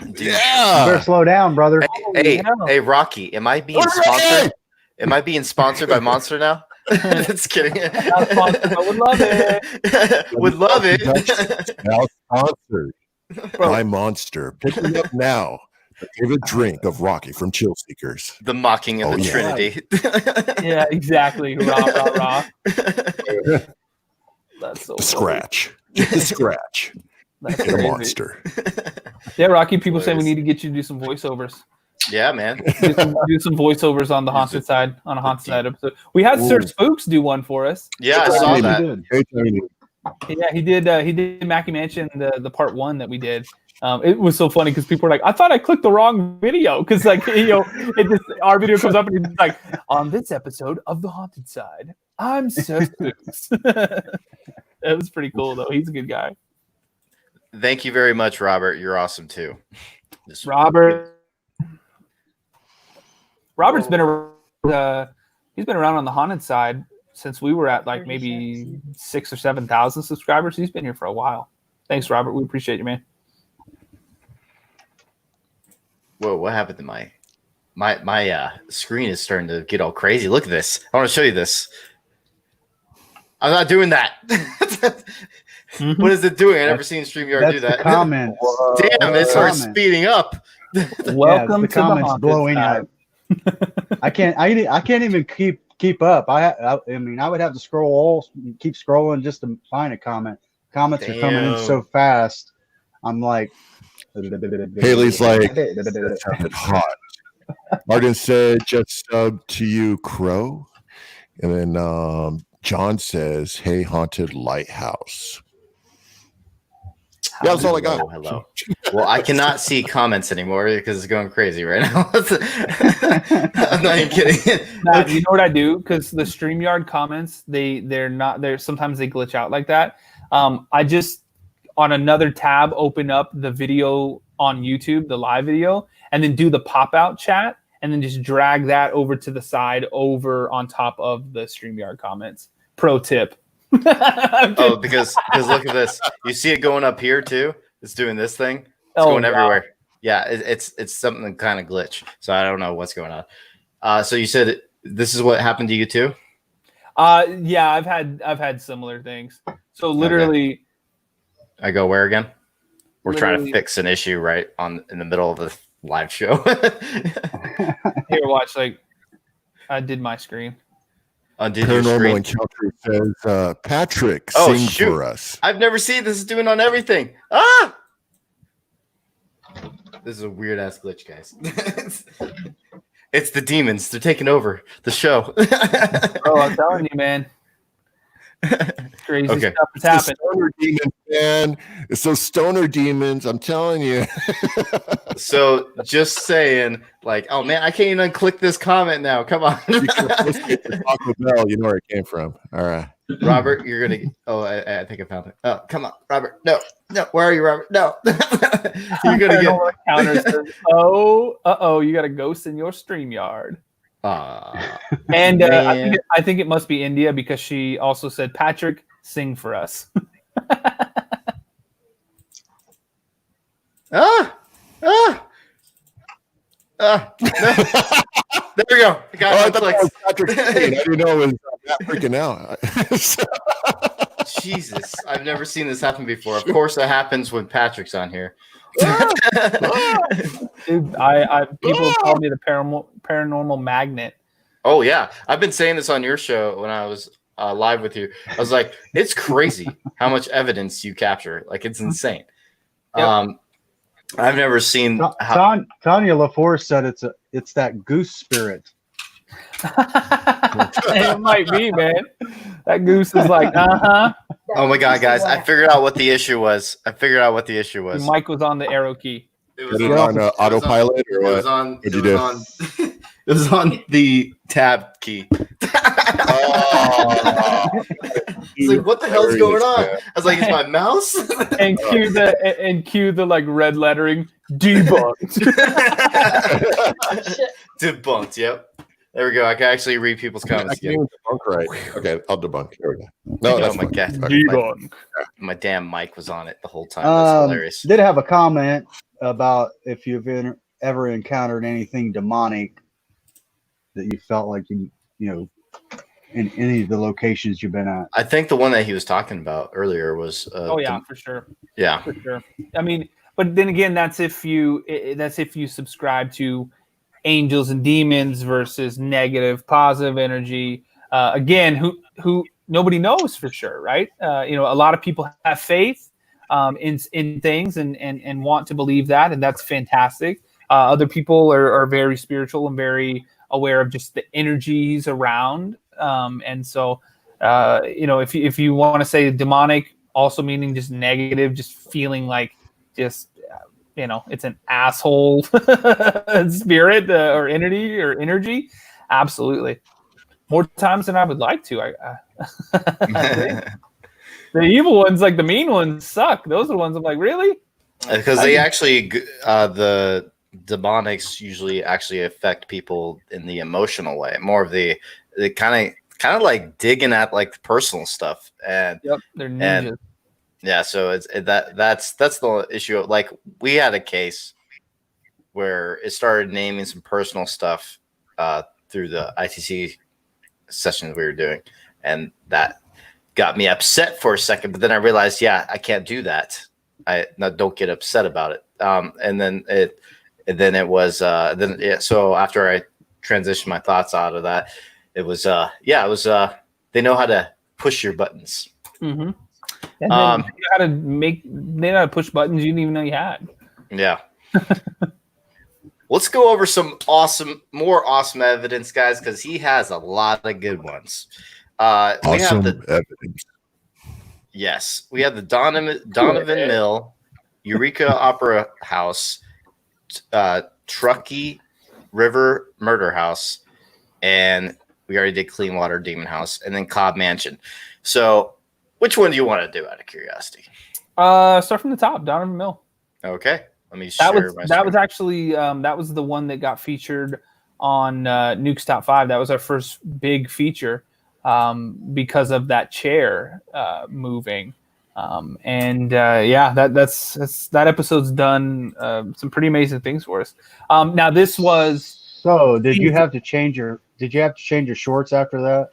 Dude. You better slow down, brother. Hey, Rocky, am I being sponsored? Am I being sponsored by Monster now? Just kidding. I would love it. Would love it. Now sponsored by Monster. Pick me up now. My favorite drink of Rocky from Chill Seekers. The mocking of the Trinity. Yeah, exactly. Rah. That's so Scratch. Get the scratch. That's Get a crazy. monster. Yeah, Rocky, people say we need to get you to do some voiceovers. Yeah, man. do some voiceovers on the haunted side, on a haunted side episode. We had Sir Spooks do one for us. Yeah, I saw that. Yeah, he did Mackie Mansion, the part 1 that we did. It was so funny because people were like, I thought I clicked the wrong video, because like our video comes up and it's like, on this episode of the haunted side, I'm Sir Spooks. It was pretty cool though. He's a good guy. Thank you very much, Robert. You're awesome too. Robert's been he's been around on the haunted side since we were at like maybe 6,000 or 7,000 subscribers. He's been here for a while. Thanks, Robert. We appreciate you, man. Whoa, what happened to my screen is starting to get all crazy. Look at this. I want to show you this. I'm not doing that. What is it doing? I never seen StreamYard do that. Comments. Damn, it starts speeding up. Welcome the to comments the haunted blowing side. up. I can't even keep up. I mean, I would have to keep scrolling just to find a comment. Comments are coming in so fast. I'm like, Haley's like, that sounded hot. Martin said, just sub to you, Crow. And then John says, hey, haunted lighthouse. Yeah, that's all I got. Hello. Well, I cannot see comments anymore because it's going crazy right now. I'm not even kidding. Matt, you know what I do? Because the StreamYard comments, they're sometimes they glitch out like that. I just on another tab open up the video on YouTube, the live video, and then do the pop-out chat, and then just drag that over to the side over on top of the StreamYard comments. Pro tip. Oh, because look at this. You see it going up here too? It's doing this thing. It's going everywhere. Yeah, it's something kind of glitch. So I don't know what's going on. So you said this is what happened to you too? Yeah, I've had similar things. So literally, I go where again? We're trying to fix an issue right in the middle of the live show. Here, watch. Like, I did my screen. Paranormal Encounter says, Patrick, sing for us. I've never seen this. It's doing on everything. Ah! This is a weird ass glitch, guys. It's the demons. They're taking over the show. Oh, I'm telling you, man. Crazy stuff has happened. Stoner demons, man. It's those stoner demons. I'm telling you. So just saying, like, oh man, I can't even click this comment now. Come on. Taco Bell, you know where it came from. All right. Robert, you're gonna. Oh, I think I found it. Oh, come on, Robert. No. Where are you, Robert? No. You're gonna get. Says, oh, you got a ghost in your StreamYard. And I think it must be India because she also said, Patrick, sing for us. There we go. I didn't know it was that freaking out. Jesus, I've never seen this happen before. Of course, that happens when Patrick's on here. Dude, people call me the paranormal magnet. Oh yeah, I've been saying this on your show when I was live with you. I was like, it's crazy how much evidence you capture. Like, it's insane. Yep. I've never seen. Tanya LaForce said it's that goose spirit. It might be, man. That goose is like, Oh my god, guys! I figured out what the issue was. Mike was on the arrow key. It was on autopilot, or what? It was on. What'd you do? It was on the tab key. It's like, what the hell's going on? I was like, it's my mouse. And cue the like red lettering debunked. Debunked. Yep. There we go. I can actually read people's comments again. Debunk, right? Okay, I'll debunk. Here we go. No, that's my god. Debunk. My damn mic was on it the whole time. That's hilarious. Did have a comment about if you've ever encountered anything demonic that you felt like you know in any of the locations you've been at. I think the one that he was talking about earlier was. For sure. Yeah, for sure. I mean, but then again, that's if you subscribe to angels and demons versus negative, positive energy. Again, who nobody knows for sure, right? A lot of people have faith in things and want to believe that, and that's fantastic. Other people are very spiritual and very aware of just the energies around. And so, if you want to say demonic, also meaning just negative, just feeling like just, it's an asshole spirit or entity or energy. Absolutely. More times than I would like to. The evil ones, like the mean ones, suck. Those are the ones I'm like, really? Because they actually, the demonics usually actually affect people in the emotional way, more of the kind of like digging at like the personal stuff, and they're ninjas. Yeah, so that's the issue. Like, we had a case where it started naming some personal stuff through the ITC sessions we were doing, and that got me upset for a second. But then I realized, I can't do that. Don't get upset about it. And then it was so after I transitioned my thoughts out of that, it was they know how to push your buttons. Mm-hmm. And they know how to push buttons you didn't even know you had. Yeah. Let's go over some more awesome evidence, guys, because he has a lot of good ones. We have the evidence. Yes, we have the Donovan Mill, Eureka Opera House, Truckee River Murder House, and we already did Cleanwater Demon House, and then Cobb Mansion. So, which one do you want to do out of curiosity? Start from the top, Donovan Mill. Okay, let me share my That screen. was actually that was the one that got featured on Nuke's Top 5. That was our first big feature because of that chair moving. That episode's done some pretty amazing things for us. Now this was. So did you have to change your shorts after that?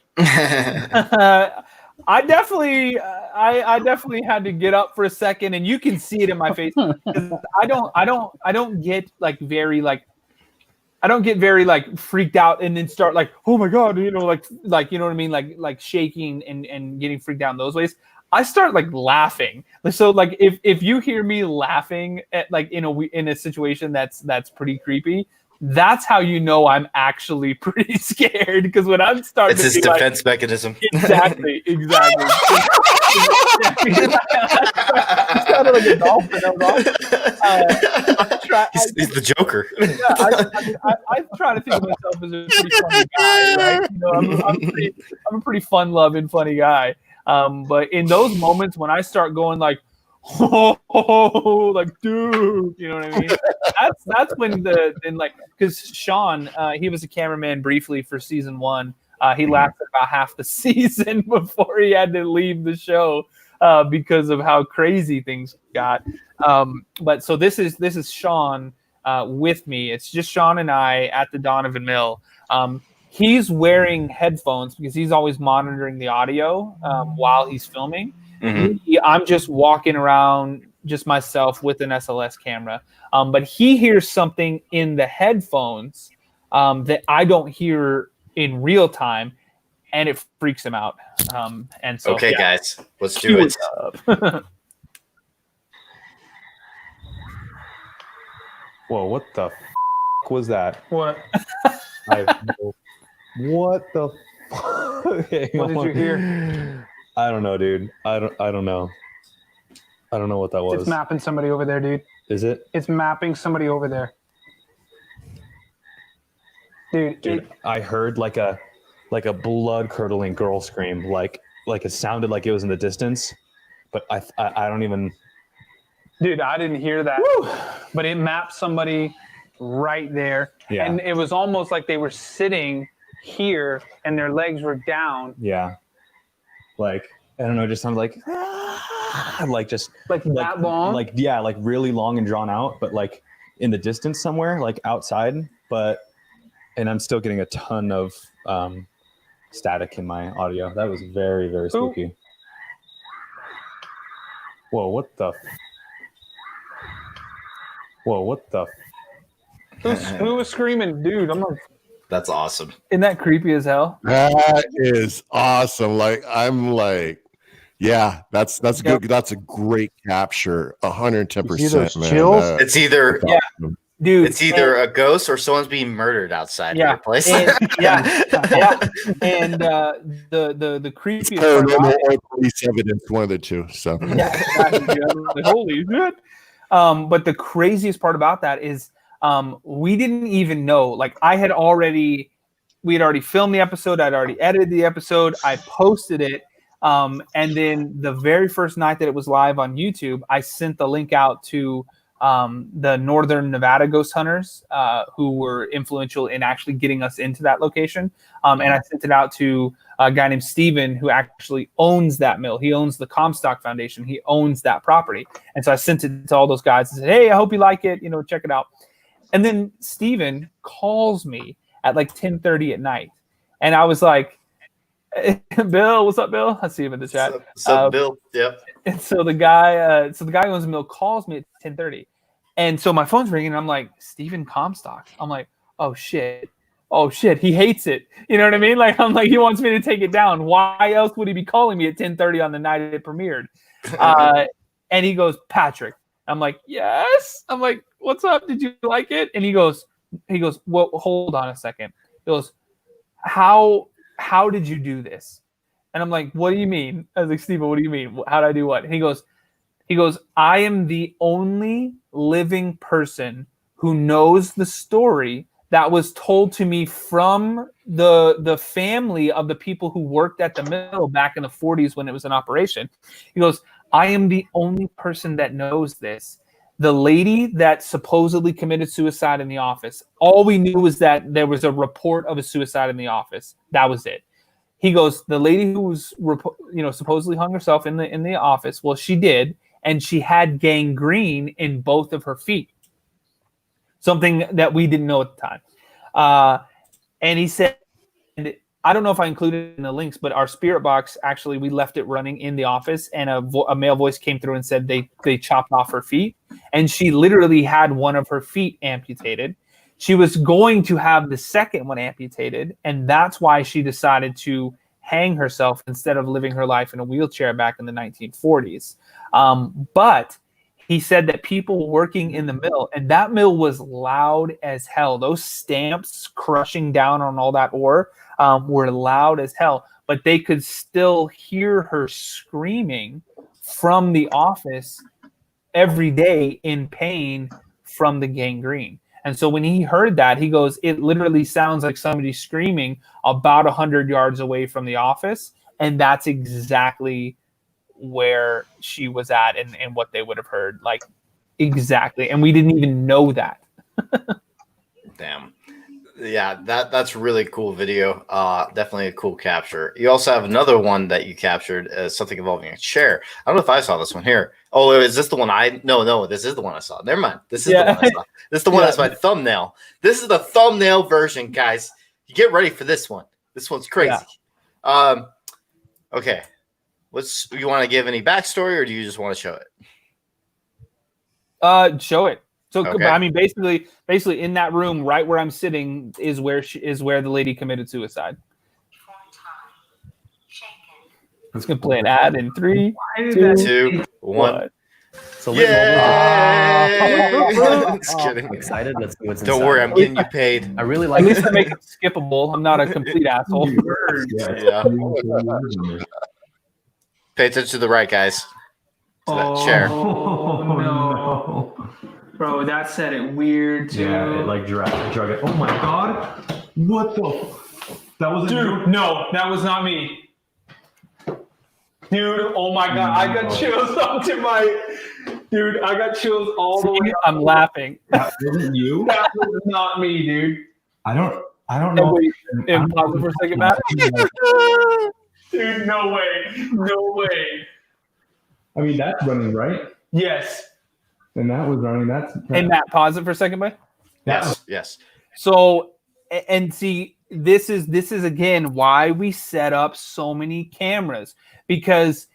I definitely had to get up for a second, and you can see it in my face. I don't get very freaked out and then start like, oh my god, like you know what I mean, like shaking and getting freaked out in those ways. I start like laughing. So like if you hear me laughing at like in a situation that's pretty creepy, that's how you know I'm actually pretty scared. Because when I'm starting, it's his defense mechanism. Exactly. It's kind of like a dolphin. He's the Joker. I try to think of myself as a pretty funny guy, right? I'm a pretty fun-loving, funny guy. But in those moments when I start going like, oh, like dude, you know what I mean? That's when because Sean, he was a cameraman briefly for season 1. He lasted about half the season before he had to leave the show because of how crazy things got. But so this is Sean with me. It's just Sean and I at the Donovan Mill. He's wearing headphones because he's always monitoring the audio while he's filming. Mm-hmm. I'm just walking around, just myself with an SLS camera. But he hears something in the headphones that I don't hear in real time, and it freaks him out. And so, okay, guys, let's do it. Whoa, what the was that? What? What the? What did you hear? I don't know, dude. I don't know. I don't know what that was. It's mapping somebody over there, dude. Is it? It's mapping somebody over there. Dude, I heard like a blood curdling girl scream, like it sounded like it was in the distance, but I don't even. Dude, I didn't hear that. Woo! But it mapped somebody right there, yeah. And it was almost like they were sitting here and their legs were down. Yeah. Like, I don't know, it just sounded like that long? Like, yeah, like really long and drawn out, but like in the distance somewhere, like outside, and I'm still getting a ton of static in my audio. That was very, very spooky. Ooh. Whoa, what the? Who was screaming, dude? I'm like, that's awesome. Isn't that creepy as hell? That is awesome. Like, I'm like, yeah, that's good. That's a great capture. 110%, man. Chills? It's either awesome. Dude, it's either a ghost or someone's being murdered outside your place. And, and the creepiest paranormal or police evidence, one of the two. So holy shit. But the craziest part about that is we didn't even know. Like we had already filmed the episode. I'd already edited the episode. I posted it. And then the very first night that it was live on YouTube, I sent the link out to the Northern Nevada ghost hunters who were influential in actually getting us into that location. And I sent it out to a guy named Steven who actually owns that mill. He owns the Comstock Foundation. He owns that property. And so I sent it to all those guys and said, hey, I hope you like it. Check it out. And then Steven calls me at like 10:30 at night. And I was like, hey, Bill, what's up, Bill? I see him in the chat. What's up, Bill? Yep. And so the guy who owns the mill calls me at 10:30. And so my phone's ringing and I'm like, Steven Comstock. I'm like, oh shit, he hates it. You know what I mean? Like, I'm like, he wants me to take it down. Why else would he be calling me at 10:30 on the night it premiered? And he goes, Patrick. I'm like, yes. I'm like, what's up? Did you like it? And he goes, well, hold on a second. He goes, how did you do this? And I'm like, what do you mean? I was like, Steve, what do you mean? How did I do what? And he goes, I am the only living person who knows the story that was told to me from the family of the people who worked at the mill back in the 40s when it was in operation. He goes, I am the only person that knows this. The lady that supposedly committed suicide in the office, all we knew was that there was a report of a suicide in the office. That was it. He goes, the lady who was, supposedly hung herself in the office. Well, she did, and she had gangrene in both of her feet. Something that we didn't know at the time. And he said, I don't know if I included it in the links, but our spirit box, actually, we left it running in the office, and a male voice came through and said they chopped off her feet, and she literally had one of her feet amputated. She was going to have the second one amputated, and that's why she decided to hang herself instead of living her life in a wheelchair back in the 1940s. But he said that people working in the mill, and that mill was loud as hell. Those stamps crushing down on all that ore were loud as hell, but they could still hear her screaming from the office every day in pain from the gangrene. And so when he heard that, he goes, it literally sounds like somebody screaming about 100 yards away from the office. And that's exactly where she was at and what they would have heard. Like, exactly. And we didn't even know that. Damn. Yeah, that's really cool video. Definitely a cool capture. You also have another one that you captured, something involving a chair. I don't know if I saw this one here. Oh, is this the one No, this is the one I saw. Never mind. This is the one I saw. This is the one that's my thumbnail. This is the thumbnail version, guys. You get ready for this one. This one's crazy. Yeah. Okay. You want to give any backstory, or do you just want to show it? Show it. So okay. I mean, basically, in that room, right where I'm sitting, is where the lady committed suicide. Let's go play an ad in 3, 2, 1. So Just kidding. I'm excited. Let's see what's Don't inside. worry, I'm getting you paid. I really like. At least to make it skippable. I'm not a complete asshole. Yeah. Pay attention to the right, guys. To that chair. Oh no. Bro, that said it weird too. Yeah, it like drug it. Oh my god! What the? That was Dude, no, that was not me. Dude, oh my god, I got chills up to my. Dude, I got chills all the way. I'm laughing. That wasn't you. That was not me, dude. I don't know. And pause it for a second, Matt. Dude, no way, no way. I mean, that's running, right? Yes. And that was running. Hey, Matt, pause it for a second, bud. Yes. So, and see, this is again why we set up so many cameras, because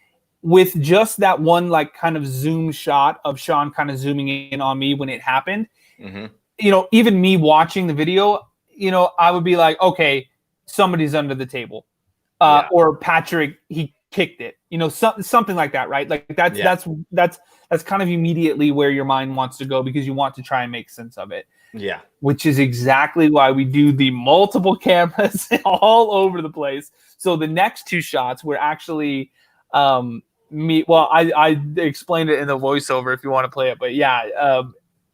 with just that one like kind of zoom shot of Sean kind of zooming in on me when it happened, even me watching the video, I would be like, okay, somebody's under the table, or Patrick, he kicked it, something like that, right? Like that's kind of immediately where your mind wants to go, because you want to try and make sense of it. Yeah. Which is exactly why we do the multiple cameras all over the place. So the next two shots were actually me. Well, I explained it in the voiceover if you want to play it, but yeah.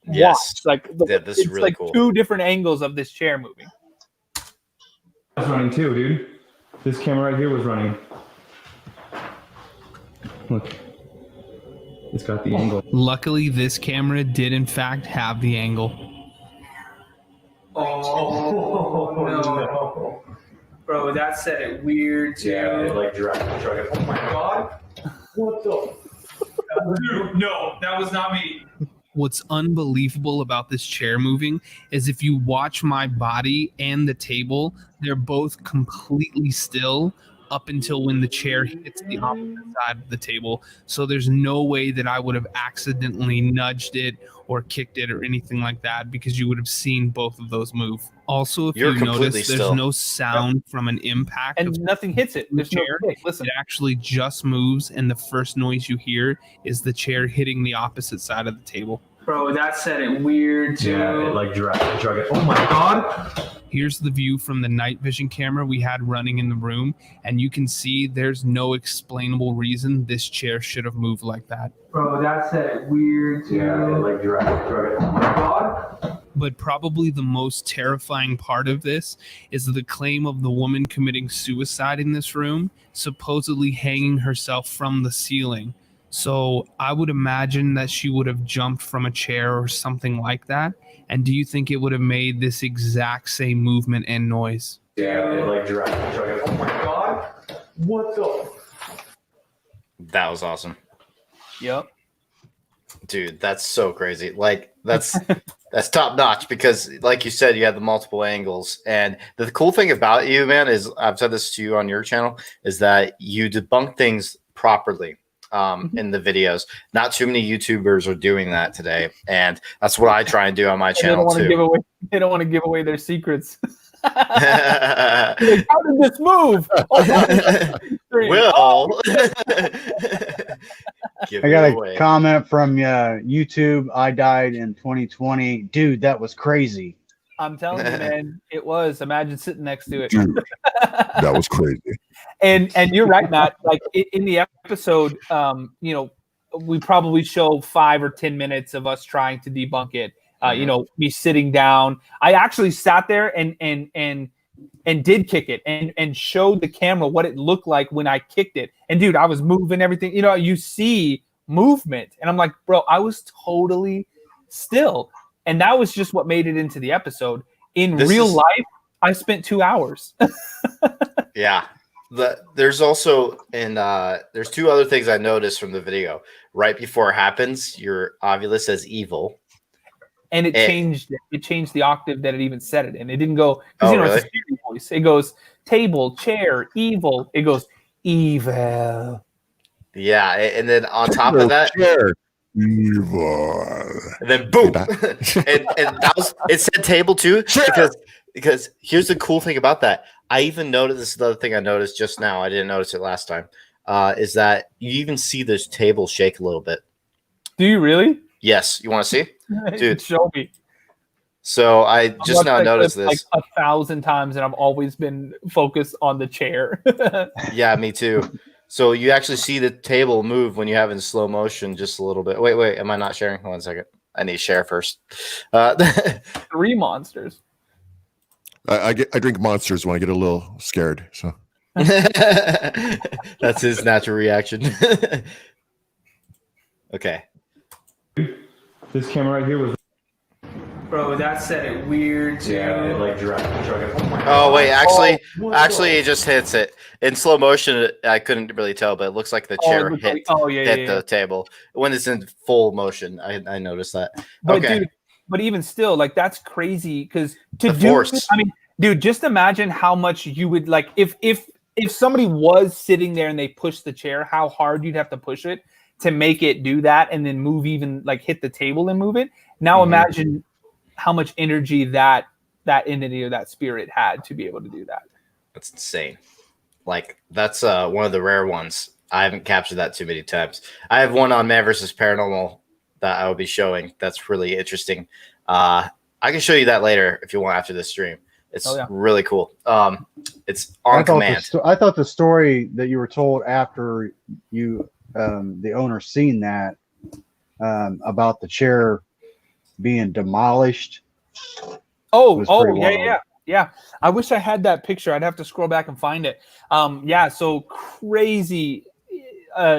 Yes. This is really cool. Two different angles of this chair moving. It's running too, dude. This camera right here was running. Look. It's got the angle. Luckily, this camera did in fact have the angle. Oh no. Bro, that said it weird too. Yeah, it like drug it. Oh my god. What the? Dude, no, that was not me. What's unbelievable about this chair moving is if you watch my body and the table, they're both completely still up until when the chair hits the opposite side of the table. So there's no way that I would have accidentally nudged it or kicked it or anything like that, because you would have seen both of those move. Also, if you notice, there's no sound from an impact. And nothing hits it. There's chair. No listen. It actually just moves, and the first noise you hear is the chair hitting the opposite side of the table. Bro, that said it weird too. Yeah, it like drug it. Oh my god. Here's the view from the night vision camera we had running in the room, and you can see there's no explainable reason this chair should have moved like that. Bro, that said it weird too. Yeah, it like drug it. Oh my god. But probably the most terrifying part of this is the claim of the woman committing suicide in this room, supposedly hanging herself from the ceiling. So I would imagine that she would have jumped from a chair or something like that. And do you think it would have made this exact same movement and noise? Yeah, it like drug it. Oh my god. What the? That was awesome. Yep. Dude, that's so crazy. Like that's top notch because like you said, you have the multiple angles. And the cool thing about you, man, is I've said this to you on your channel, is that you debunk things properly in the videos. Not too many YouTubers are doing that today. And that's what I try and do on my channel too. They don't want to give away their secrets. Like, how did this move? Will. I got a comment from YouTube. I died in 2020. Dude, that was crazy. I'm telling you, man, it was. Imagine sitting next to it. Dude, that was crazy. And you're right, Matt. Like in the episode, you know, we probably show 5 or 10 minutes of us trying to debunk it. You know, me sitting down. I actually sat there and did kick it and showed the camera what it looked like when I kicked it. And dude, I was moving everything. You know, you see movement, and I'm like, bro, I was totally still. And that was just what made it into the episode. In real life, I spent 2 hours. Yeah. There's also there's 2 other things I noticed from the video. Right before it happens, your Ovilus says evil. And it changed the octave that it even said it in. It didn't go, because really? It's a Siri voice. It goes table, chair, evil. It goes evil. Yeah, and then on top of that, Chair. Evil. and then boom, and that was, it said table too, because here's the cool thing about that. I even noticed, this is the other thing I noticed just now. I didn't notice it last time. Is that you even see this table shake a little bit? Do you really? Yes. You want to see, dude? Show me. So I just now noticed this like 1,000 times, and I've always been focused on the chair. Yeah, me too. So you actually see the table move when you have it in slow motion, just a little bit. Wait, am I not sharing? Hold on a second. I need to share first. 3 monsters. I drink monsters when I get a little scared. So that's his natural reaction. Okay. This camera right here was. Bro, that said it weird too. Yeah, it like drug it. Oh my god. Oh wait, actually, it just hits it in slow motion. I couldn't really tell, but it looks like the chair hit the table when it's in full motion. I noticed that. But okay, dude, but even still, like that's crazy because to the do. force. I mean, dude, just imagine how much you would like if somebody was sitting there and they pushed the chair, how hard you'd have to push it to make it do that and then move, even like hit the table and move it. Now imagine how much energy that entity or that spirit had to be able to do that. That's insane. Like that's one of the rare ones. I haven't captured that too many times. I have one on Man vs. Paranormal that I will be showing. That's really interesting. I can show you that later if you want after the stream. It's really cool. It's on command. I thought the story that you were told after you the owner seen that about the chair being demolished. Yeah. I wish I had that picture. I'd have to scroll back and find it. So crazy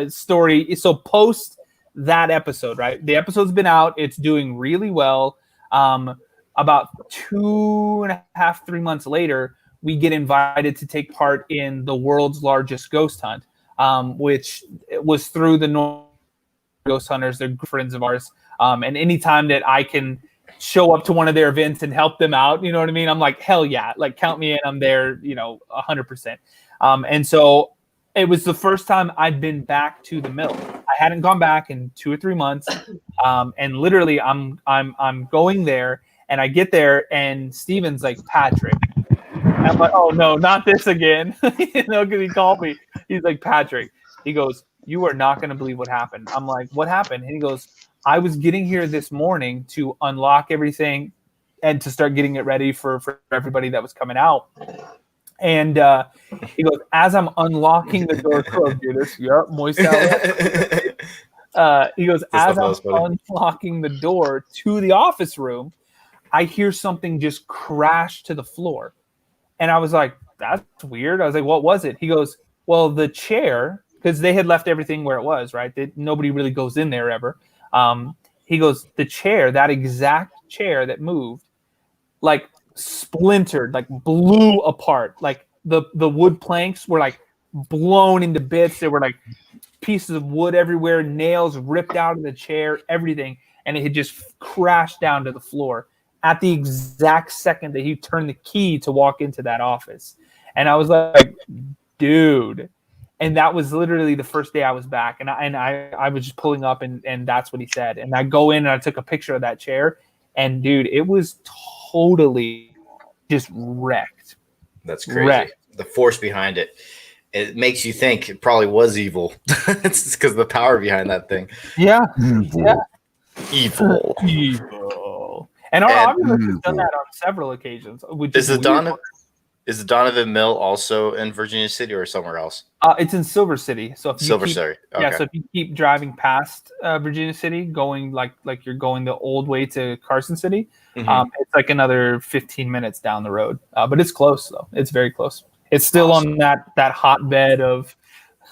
story. So post that episode, right? The episode's been out. It's doing really well. About 2.5, 3 months later, we get invited to take part in the world's largest ghost hunt, which was through the North Ghost Hunters. They're good friends of ours. And anytime that I can show up to one of their events and help them out, you know what I mean? I'm like, hell yeah, like count me in. I'm there, 100%. And so it was the first time I'd been back to the mill. I hadn't gone back in 2 or 3 months. And literally I'm going there, and I get there and Steven's like, Patrick. And I'm like, oh no, not this again. Because he called me. He's like, Patrick. He goes, you are not going to believe what happened. I'm like, what happened? And he goes, I was getting here this morning to unlock everything and to start getting it ready for everybody that was coming out. And he goes, as I'm unlocking the door, do this. Yep, moist out. He goes, as I'm unlocking the door to the office room, I hear something just crash to the floor. And I was like, that's weird. I was like, what was it? He goes, well, the chair, because they had left everything where it was, right? Nobody really goes in there ever. He goes, the chair, that exact chair that moved, like splintered, like blew apart. Like the wood planks were like blown into bits. There were like pieces of wood everywhere, nails ripped out of the chair, everything. And it had just crashed down to the floor at the exact second that he turned the key to walk into that office. And I was like, dude. And that was literally the first day I was back. And I was just pulling up and that's what he said. And I go in and I took a picture of that chair. And dude, it was totally just wrecked. That's crazy. Wrecked. The force behind it. It makes you think it probably was evil. It's because of the power behind that thing. Yeah. Yeah. Evil. And our ambulance has done that on several occasions. Is the Donovan Mill also in Virginia City or somewhere else? It's in Silver City. So if you Silver City. Okay. Yeah, so if you keep driving past Virginia City, going like you're going the old way to Carson City, it's like another 15 minutes down the road. But it's close though. It's very close. It's still on that hotbed of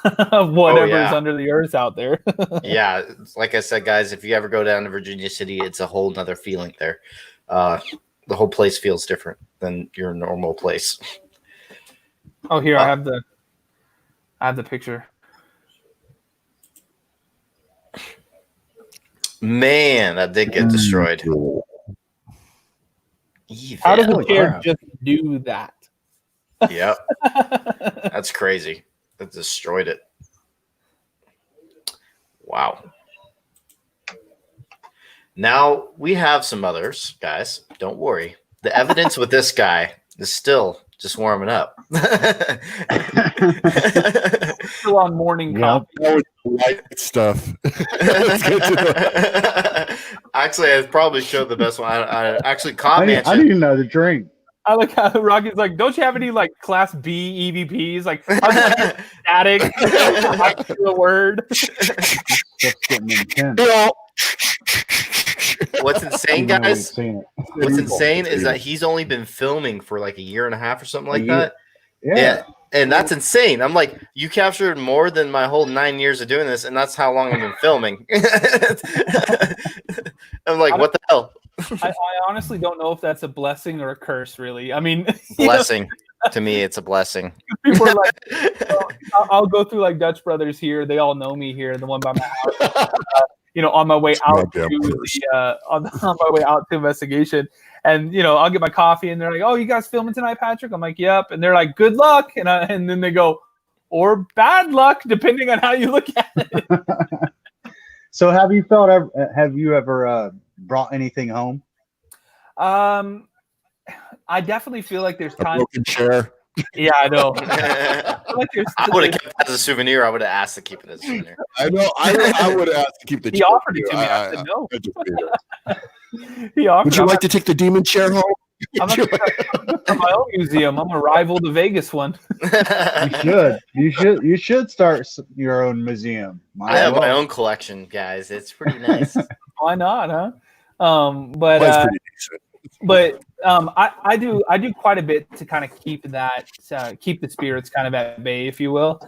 whatever is under the earth out there. Yeah, like I said, guys, if you ever go down to Virginia City, it's a whole nother feeling there. The whole place feels different than your normal place. Oh, here I have the picture. Man, that did get destroyed. How does the chair just do that? Yep. That's crazy. That destroyed it. Wow. Now we have some others, guys. Don't worry. The evidence with this guy is still just warming up. Still on morning coffee. That was light stuff. Actually, I probably showed the best one. I actually Cobb I didn't even know the drink. I like how Rocky's like, don't you have any like class B EVPs? Like, I'm like static. I can do a word. What's insane, guys? What's insane is that he's only been filming for like a year and a half or something like that. Yeah. And that's insane. I'm like, you captured more than my whole 9 years of doing this, and that's how long I've been filming. I'm like, what the hell? I honestly don't know if that's a blessing or a curse, really. I mean, blessing. To me, it's a blessing. People are like, I'll go through like Dutch Brothers here. They all know me here. The one by my house. On my way out to on my way out to investigation, and I'll get my coffee, and they're like, "Oh, you guys filming tonight, Patrick?" I'm like, "Yep," and they're like, "Good luck," and then they go, "Or bad luck," depending on how you look at it. So, have you ever brought anything home? I definitely feel like there's times. Broken chair. Yeah, I know. I would have kept that as a souvenir. I would have asked to keep it as a souvenir. I know. I would have asked to keep the chair. He offered it to me. I said no. He offered. Would you like to take the demon chair home? I'm going to my own museum. I'm going to rival the Vegas one. You should start your own museum. I have my own collection, guys. It's pretty nice. Why not, huh? But I do quite a bit to kind of keep the spirits kind of at bay, if you will.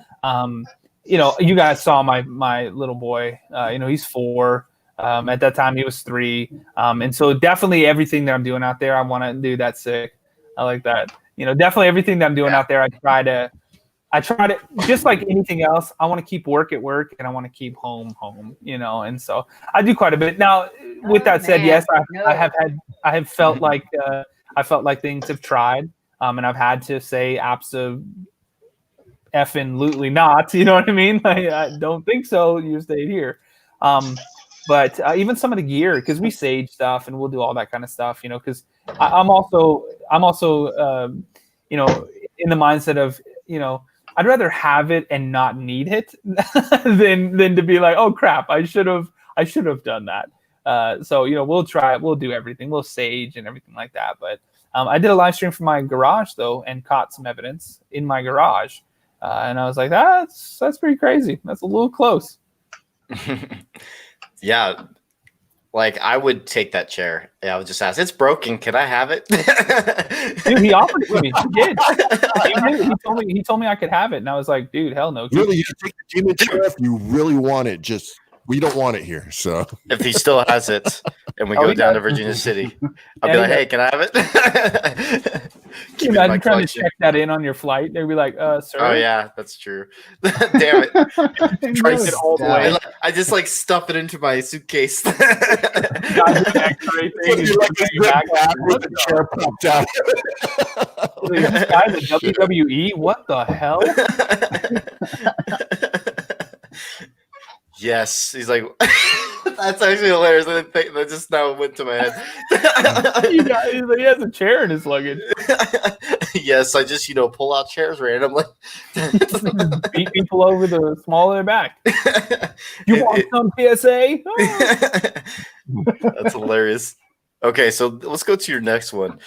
You guys saw my little boy. He's 4. At that time he was 3. And so definitely everything that I'm doing out there, I want to do that sick. I like that. Definitely everything that I'm doing out there, I try to just like anything else. I want to keep work at work, and I want to keep home. And so I do quite a bit. Now, with that said, yes, I have felt like things have tried, and I've had to say effing not. You know what I mean? I don't think so. You stayed here. But even some of the gear, because we sage stuff and we'll do all that kind of stuff. Because I'm also in the mindset of I'd rather have it and not need it than to be like, oh crap, I should have I should have done that. So we'll try. We'll do everything. We'll sage and everything like that. But I did a live stream from my garage though, and caught some evidence in my garage, and I was like, that's pretty crazy. That's a little close. Yeah. Like, I would take that chair. Yeah, I would just ask, it's broken. Can I have it? Dude, he offered it to me. He did. He told me I could have it. And I was like, dude, hell no. Really, you can take the demon chair if you really want it. Just, we don't want it here. So if he still has it and we go down to Virginia City, I'll be like, hey, can I have it? Can you imagine trying to check that in on your flight? They'd be like, sir. Oh, yeah, that's true. Damn it. Trace it all the way. I just like stuff it into my suitcase. Got the X-ray thing. with the chair popped out. This guy, the WWE? What the hell? Yes, he's like, that's actually hilarious. That just now went to my head. He has a chair in his luggage. Yes, I just pull out chairs randomly. Beat people over the small of their back. You want some PSA? That's hilarious. Okay, so let's go to your next one.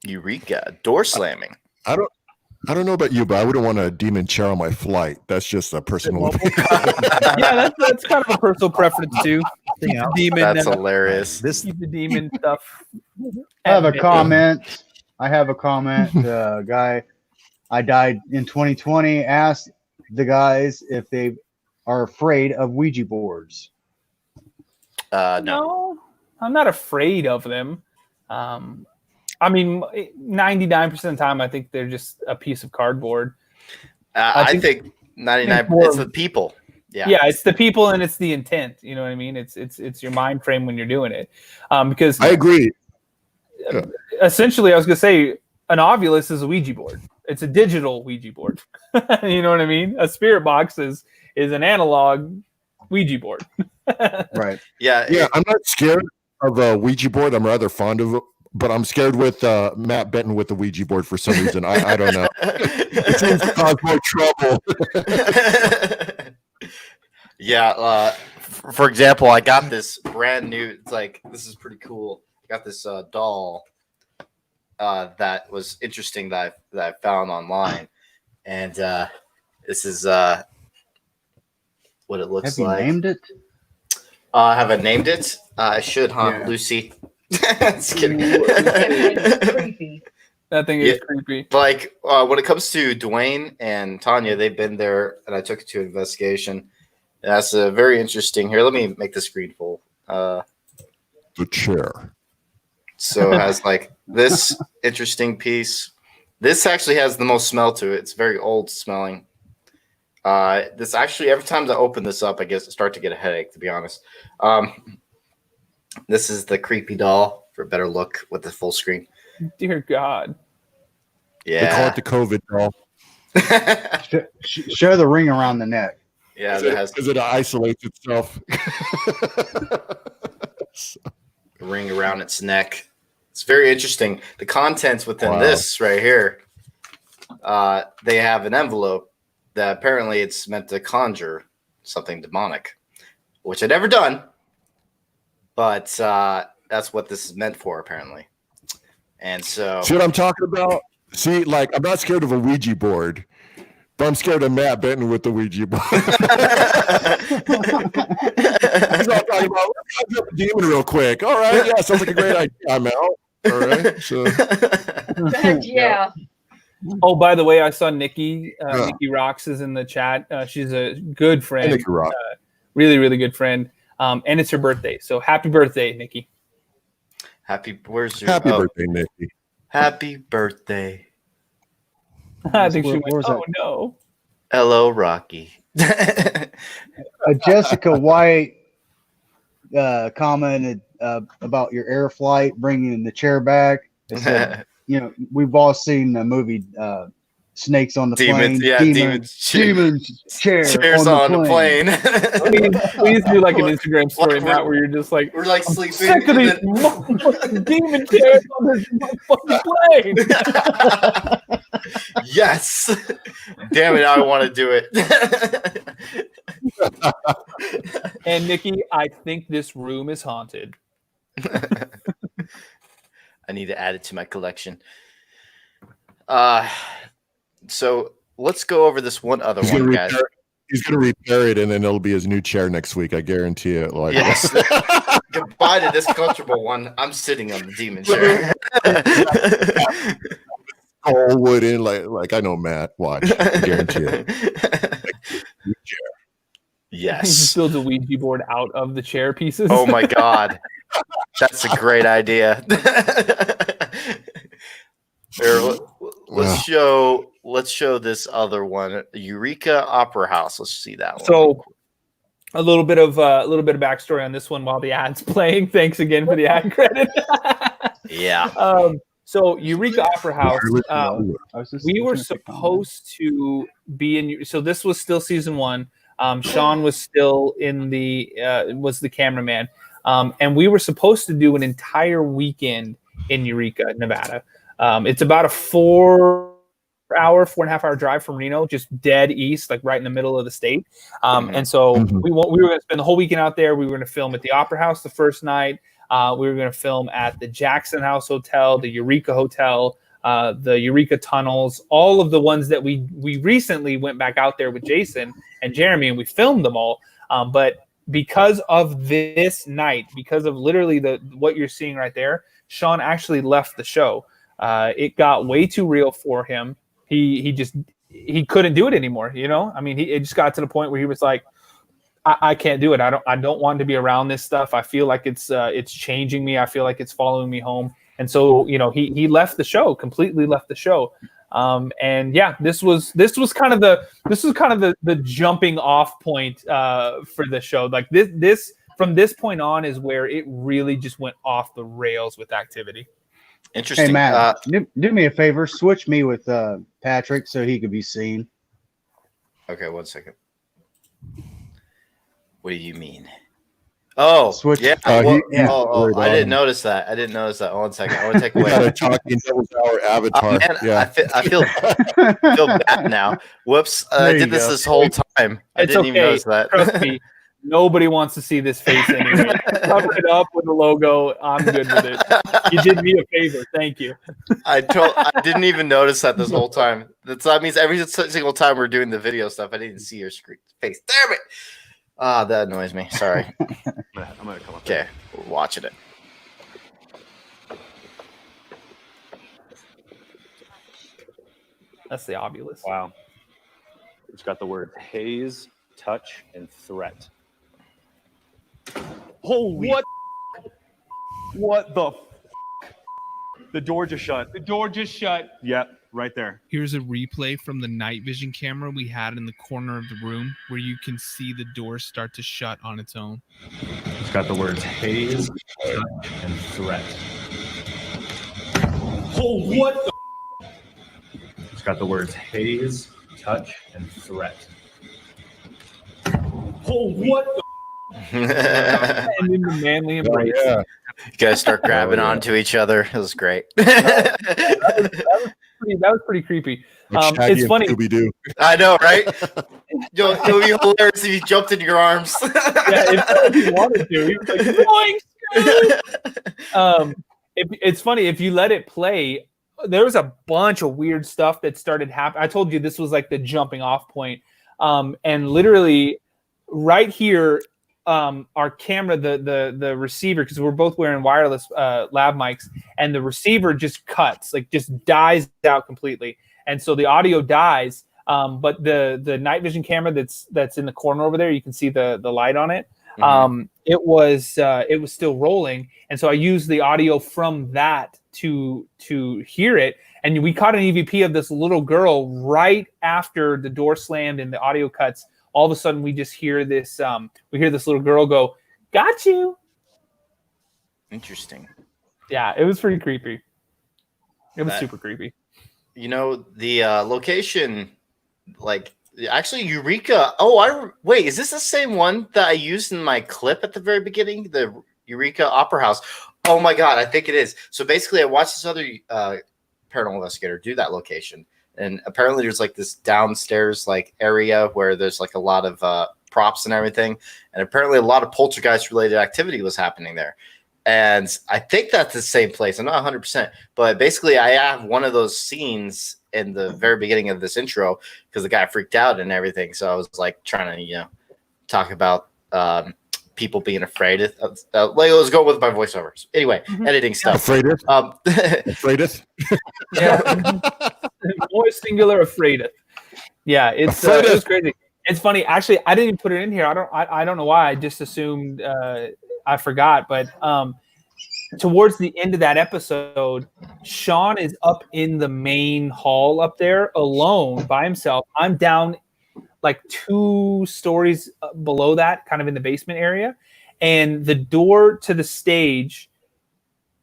Eureka, door slamming. I don't know about you, but I wouldn't want a demon chair on my flight. That's just a personal opinion. Yeah, that's kind of a personal preference too. Demon. That's hilarious. Keep the demon stuff. I have a comment. Guy, I died in 2020. Asked the guys if they are afraid of Ouija boards. No, I'm not afraid of them. I mean, 99% of the time, I think they're just a piece of cardboard. I think 99%. It's the people. Yeah, it's the people and it's the intent. You know what I mean? It's your mind frame when you're doing it. Because I agree. Essentially, I was gonna say an Ovilus is a Ouija board. It's a digital Ouija board. You know what I mean? A spirit box is an analog Ouija board. Right. Yeah. I'm not scared of a Ouija board. I'm rather fond of it. But I'm scared with Matt Benton with the Ouija board for some reason. I don't know. It seems to cause more trouble. Yeah. For example, I got this brand new. It's like, this is pretty cool. I got this doll that was interesting that I found online, and this is what it looks like. Have you named it? Have I named it? I should, huh? Yeah. Lucy. Just kidding. It's creepy. That thing is creepy. Like when it comes to Dwayne and Tanya, they've been there, and I took it to an investigation. And that's very interesting. Here, let me make the screen full. The chair. So it has like this interesting piece. This actually has the most smell to it. It's very old smelling. This actually, every time I open this up, I guess I start to get a headache, to be honest. This is the creepy doll for a better look with the full screen. Dear God. Yeah. They call it the COVID doll. Show the ring around the neck. Yeah, because it isolates itself. A ring around its neck. It's very interesting. The contents within this right here, they have an envelope that apparently it's meant to conjure something demonic, which I'd never done. But that's what this is meant for, apparently. And so, see what I'm talking about? See, like, I'm not scared of a Ouija board, but I'm scared of Matt Benton with the Ouija board. That's what I'm talking about. Let's conjure up a demon real quick. All right, yeah, sounds like a great idea. I'm out. All right, so. Yeah. Oh, by the way, I saw Nikki. Nikki Rocks is in the chat. She's a good friend. Nikki Rock. Really, really good friend. And it's her birthday. So happy birthday, Nikki. Happy birthday, Nikki. Happy birthday. I think she went, oh, no. Hello, Rocky. Jessica White commented about your air flight, bringing the chair back. It said, we've all seen the movie Snakes on the Plane. Yeah, demons chairs on the plane. Please do like an Instagram story, Matt, where you're just like, we're like sleeping. Sick of these motherfucking demon chairs on this motherfucking plane. Yes. Damn it, I want to do it. And Nikki, I think this room is haunted. I need to add it to my collection. So let's go over this one other He's one, gonna guys. He's gonna repair it, and then it'll be his new chair next week. I guarantee it. Like, Yes. Goodbye to this comfortable one. I'm sitting on the demon chair. all wooden, like I know Matt. Watch, I guarantee it. He Yes. just builds a Ouija board out of the chair pieces. Oh my God. That's a great idea. Here, let's show this other one, Eureka Opera House. Let's see that one. So a little bit of backstory on this one while the ad's playing. Thanks again for the ad credit. Yeah. So Eureka Opera House, we were supposed to be in. So this was still season 1. Sean was still in was the cameraman, and we were supposed to do an entire weekend in Eureka, Nevada. It's about a 4.5 hour drive from Reno, just dead east, like right in the middle of the state. And so we were going to spend the whole weekend out there. We were going to film at the Opera House the first night. We were going to film at the Jackson House Hotel, the Eureka Hotel, the Eureka Tunnels, all of the ones that we recently went back out there with Jason and Jeremy, and we filmed them all. But because of this night, because of literally what you're seeing right there, Sean actually left the show. It got way too real for him. He couldn't do it anymore. You know, I mean, it just got to the point where he was like, I can't do it. I don't want to be around this stuff. I feel like it's changing me. I feel like it's following me home. And so, you know, he left the show, completely left the show. And yeah, this was kind of the jumping off point for the show. Like this from this point on is where it really just went off the rails with activity. Interesting. Hey Matt, do me a favor, switch me with Patrick so he could be seen. Okay, 1 second. What do you mean? Oh, Switch. Yeah. I didn't notice that. 1 second. I want to take away. That was our avatar. Man, yeah. I feel bad now. Whoops. I did this whole time. I didn't even notice that. Trust me. Nobody wants to see this face anyway. Cover it up with the logo. I'm good with it. You did me a favor. Thank you. I didn't even notice that this whole time. That means every single time we're doing the video stuff, I didn't see your face. Damn it. That annoys me. Sorry. I'm gonna come up. Okay, we're watching it. That's the obulus. Wow. It's got the word haze, touch, and threat. Holy what the The door just shut. Yep, right there. Here's a replay from the night vision camera we had in the corner of the room where you can see the door start to shut on its own. It's got the words haze, touch, and threat. What the It's got the words haze, touch, and threat. What the And in the manly embrace. Oh, yeah. You guys start grabbing onto each other. It was great. That was pretty creepy. It's funny. Scooby-Doo. I know, right? Yo, it would be hilarious if you jumped in your arms. If he wanted to, he was like, it's funny if you let it play. There was a bunch of weird stuff that started happening. I told you this was like the jumping off point, and literally right here, our camera, the receiver, because we're both wearing wireless lab mics, and the receiver just cuts, like just dies out completely, and so the audio dies. But the night vision camera that's in the corner over there, you can see the light on it. Mm-hmm. It was still rolling, and so I used the audio from that to hear it, and we caught an EVP of this little girl right after the door slammed and the audio cuts. All of a sudden, we just hear this. We hear this little girl go, "Got you." Interesting. Yeah, it was pretty creepy. It was super creepy. You know, the location, like actually Eureka. Oh, wait. Is this the same one that I used in my clip at the very beginning? The Eureka Opera House. Oh my God, I think it is. So basically, I watched this other paranormal investigator do that location. And apparently there's like this downstairs like area where there's like a lot of props and everything. And apparently a lot of poltergeist related activity was happening there. And I think that's the same place. I'm not 100%, but basically I have one of those scenes in the very beginning of this intro because the guy freaked out and everything. So I was like trying to, talk about people being afraid of like, let's go with my voiceovers. Anyway, editing stuff. Afraideth. Afraideth. Yeah. More singular afraideth. Yeah, it was crazy. It's funny. Actually, I didn't even put it in here. I don't know why. I just assumed I forgot. But towards the end of that episode, Sean is up in the main hall up there alone by himself. I'm down like 2 stories below that, kind of in the basement area. And the door to the stage,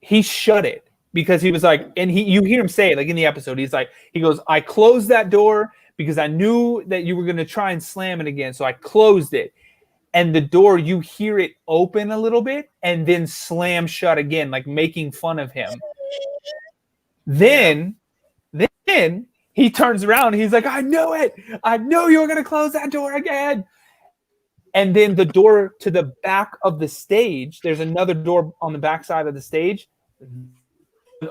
he shut it because he was like, and you hear him say it like in the episode, he goes, I closed that door because I knew that you were going to try and slam it again. So I closed it. And the door, you hear it open a little bit and then slam shut again, like making fun of him. Then he turns around and he's like, I knew it. I knew you were going to close that door again. And then the door to the back of the stage, there's another door on the back side of the stage,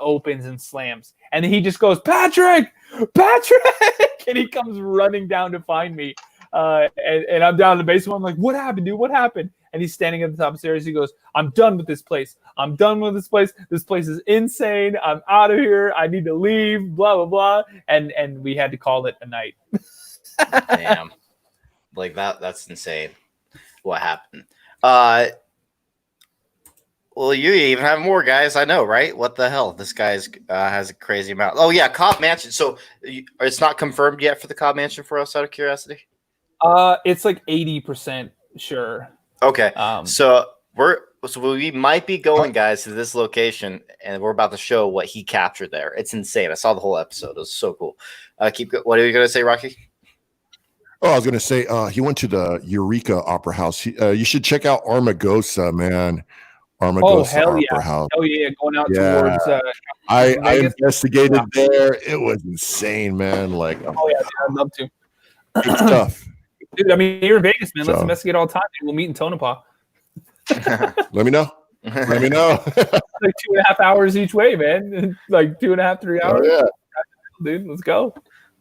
opens and slams. And then he just goes, Patrick! And he comes running down to find me. And I'm down in the basement. I'm like, what happened, dude? What happened? And he's standing at the top of the stairs. He goes, I'm done with this place. I'm done with this place. This place is insane. I'm out of here. I need to leave, blah, blah, blah. And we had to call it a night. Damn. Like that's insane. What happened? Well, you even have more guys. I know, right? What the hell? This guy's has a crazy amount. Oh, yeah, Cobb Mansion. So it's not confirmed yet for the Cobb Mansion for us, out of curiosity? It's like 80% sure. Okay. So we might be going, guys, to this location, and we're about to show what he captured there. It's insane. I saw the whole episode. It was so cool. What are you going to say, Rocky? Oh, I was going to say he went to the Eureka Opera House. You should check out Armagosa, man. Armagosa Opera House. Oh, yeah. Going out towards... I investigated there. It was insane, man. Like, oh, yeah, I'd love to. Good stuff. Dude, I mean, you're in Vegas, man. Let's investigate all the time. We'll meet in Tonopah. Let me know. Let me know. Like 2.5 hours each way, man. Like 2.5, 3 hours. Oh, yeah. Dude, let's go.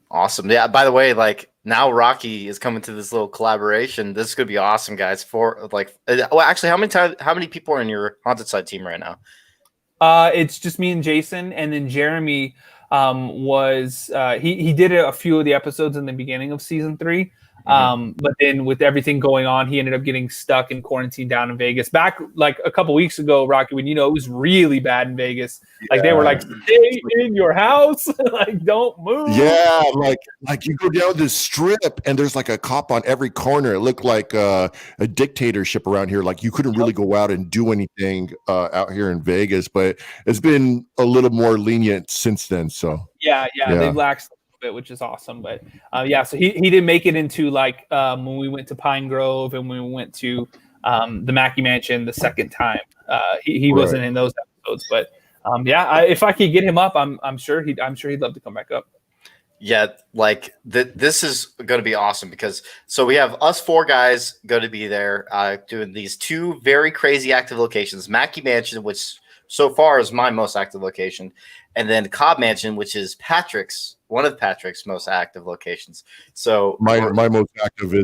Awesome. Yeah. By the way, like now Rocky is coming to this little collaboration. This is gonna be awesome, guys. Actually, how many people are in your haunted side team right now? It's just me and Jason, and then Jeremy he did a few of the episodes in the beginning of season 3. But then with everything going on, he ended up getting stuck in quarantine down in Vegas. Back like a couple weeks ago, Rocky, when it was really bad in Vegas. Like they were like, stay in your house, like don't move. Yeah, like you go down this strip and there's like a cop on every corner. It looked like a dictatorship around here. Like you couldn't really go out and do anything out here in Vegas, but it's been a little more lenient since then. So yeah. They laxed bit, which is awesome. But so he didn't make it into like when we went to Pine Grove and when we went to the Mackey Mansion the second time. He wasn't in those episodes, but if I could get him up, I'm sure he'd love to come back up. Yeah, like this is going to be awesome because we have us 4 guys going to be there doing these 2 very crazy active locations, Mackey Mansion, which so far is my most active location, and then Cobb Mansion, which is one of Patrick's most active locations. So my most active is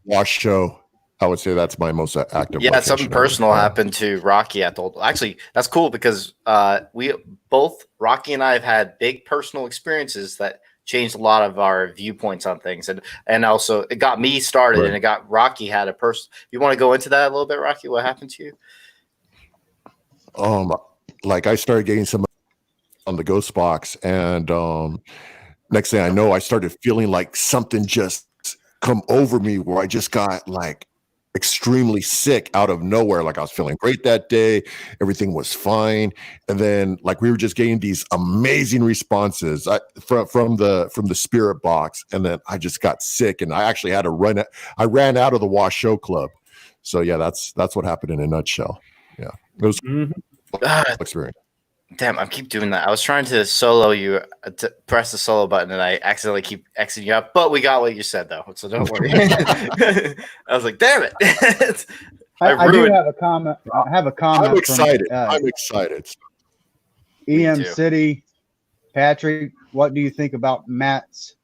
Washoe. I would say that's my most active. Yeah, something personal happened to Rocky at the old. Actually, that's cool because Rocky and I have had big personal experiences that changed a lot of our viewpoints on things, and also it got me started, and it got Rocky had a person. You want to go into that a little bit, Rocky? What happened to you? Like I started getting some on the ghost box, and next thing I know, I started feeling like something just come over me, where I just got like extremely sick out of nowhere. Like I was feeling great that day, everything was fine, and then like we were just getting these amazing responses from the spirit box, and then I just got sick, and I actually had to run. I ran out of the Washoe Club. So yeah, that's what happened in a nutshell. Yeah, it was experience. Damn, I keep doing that. I was trying to solo you, to press the solo button, and I accidentally keep exiting you out. But we got what you said, though, so don't worry. I was like, damn it. I do have a comment. I have a comment. I'm excited. From, I'm excited. EM City, Patrick, what do you think about Matt's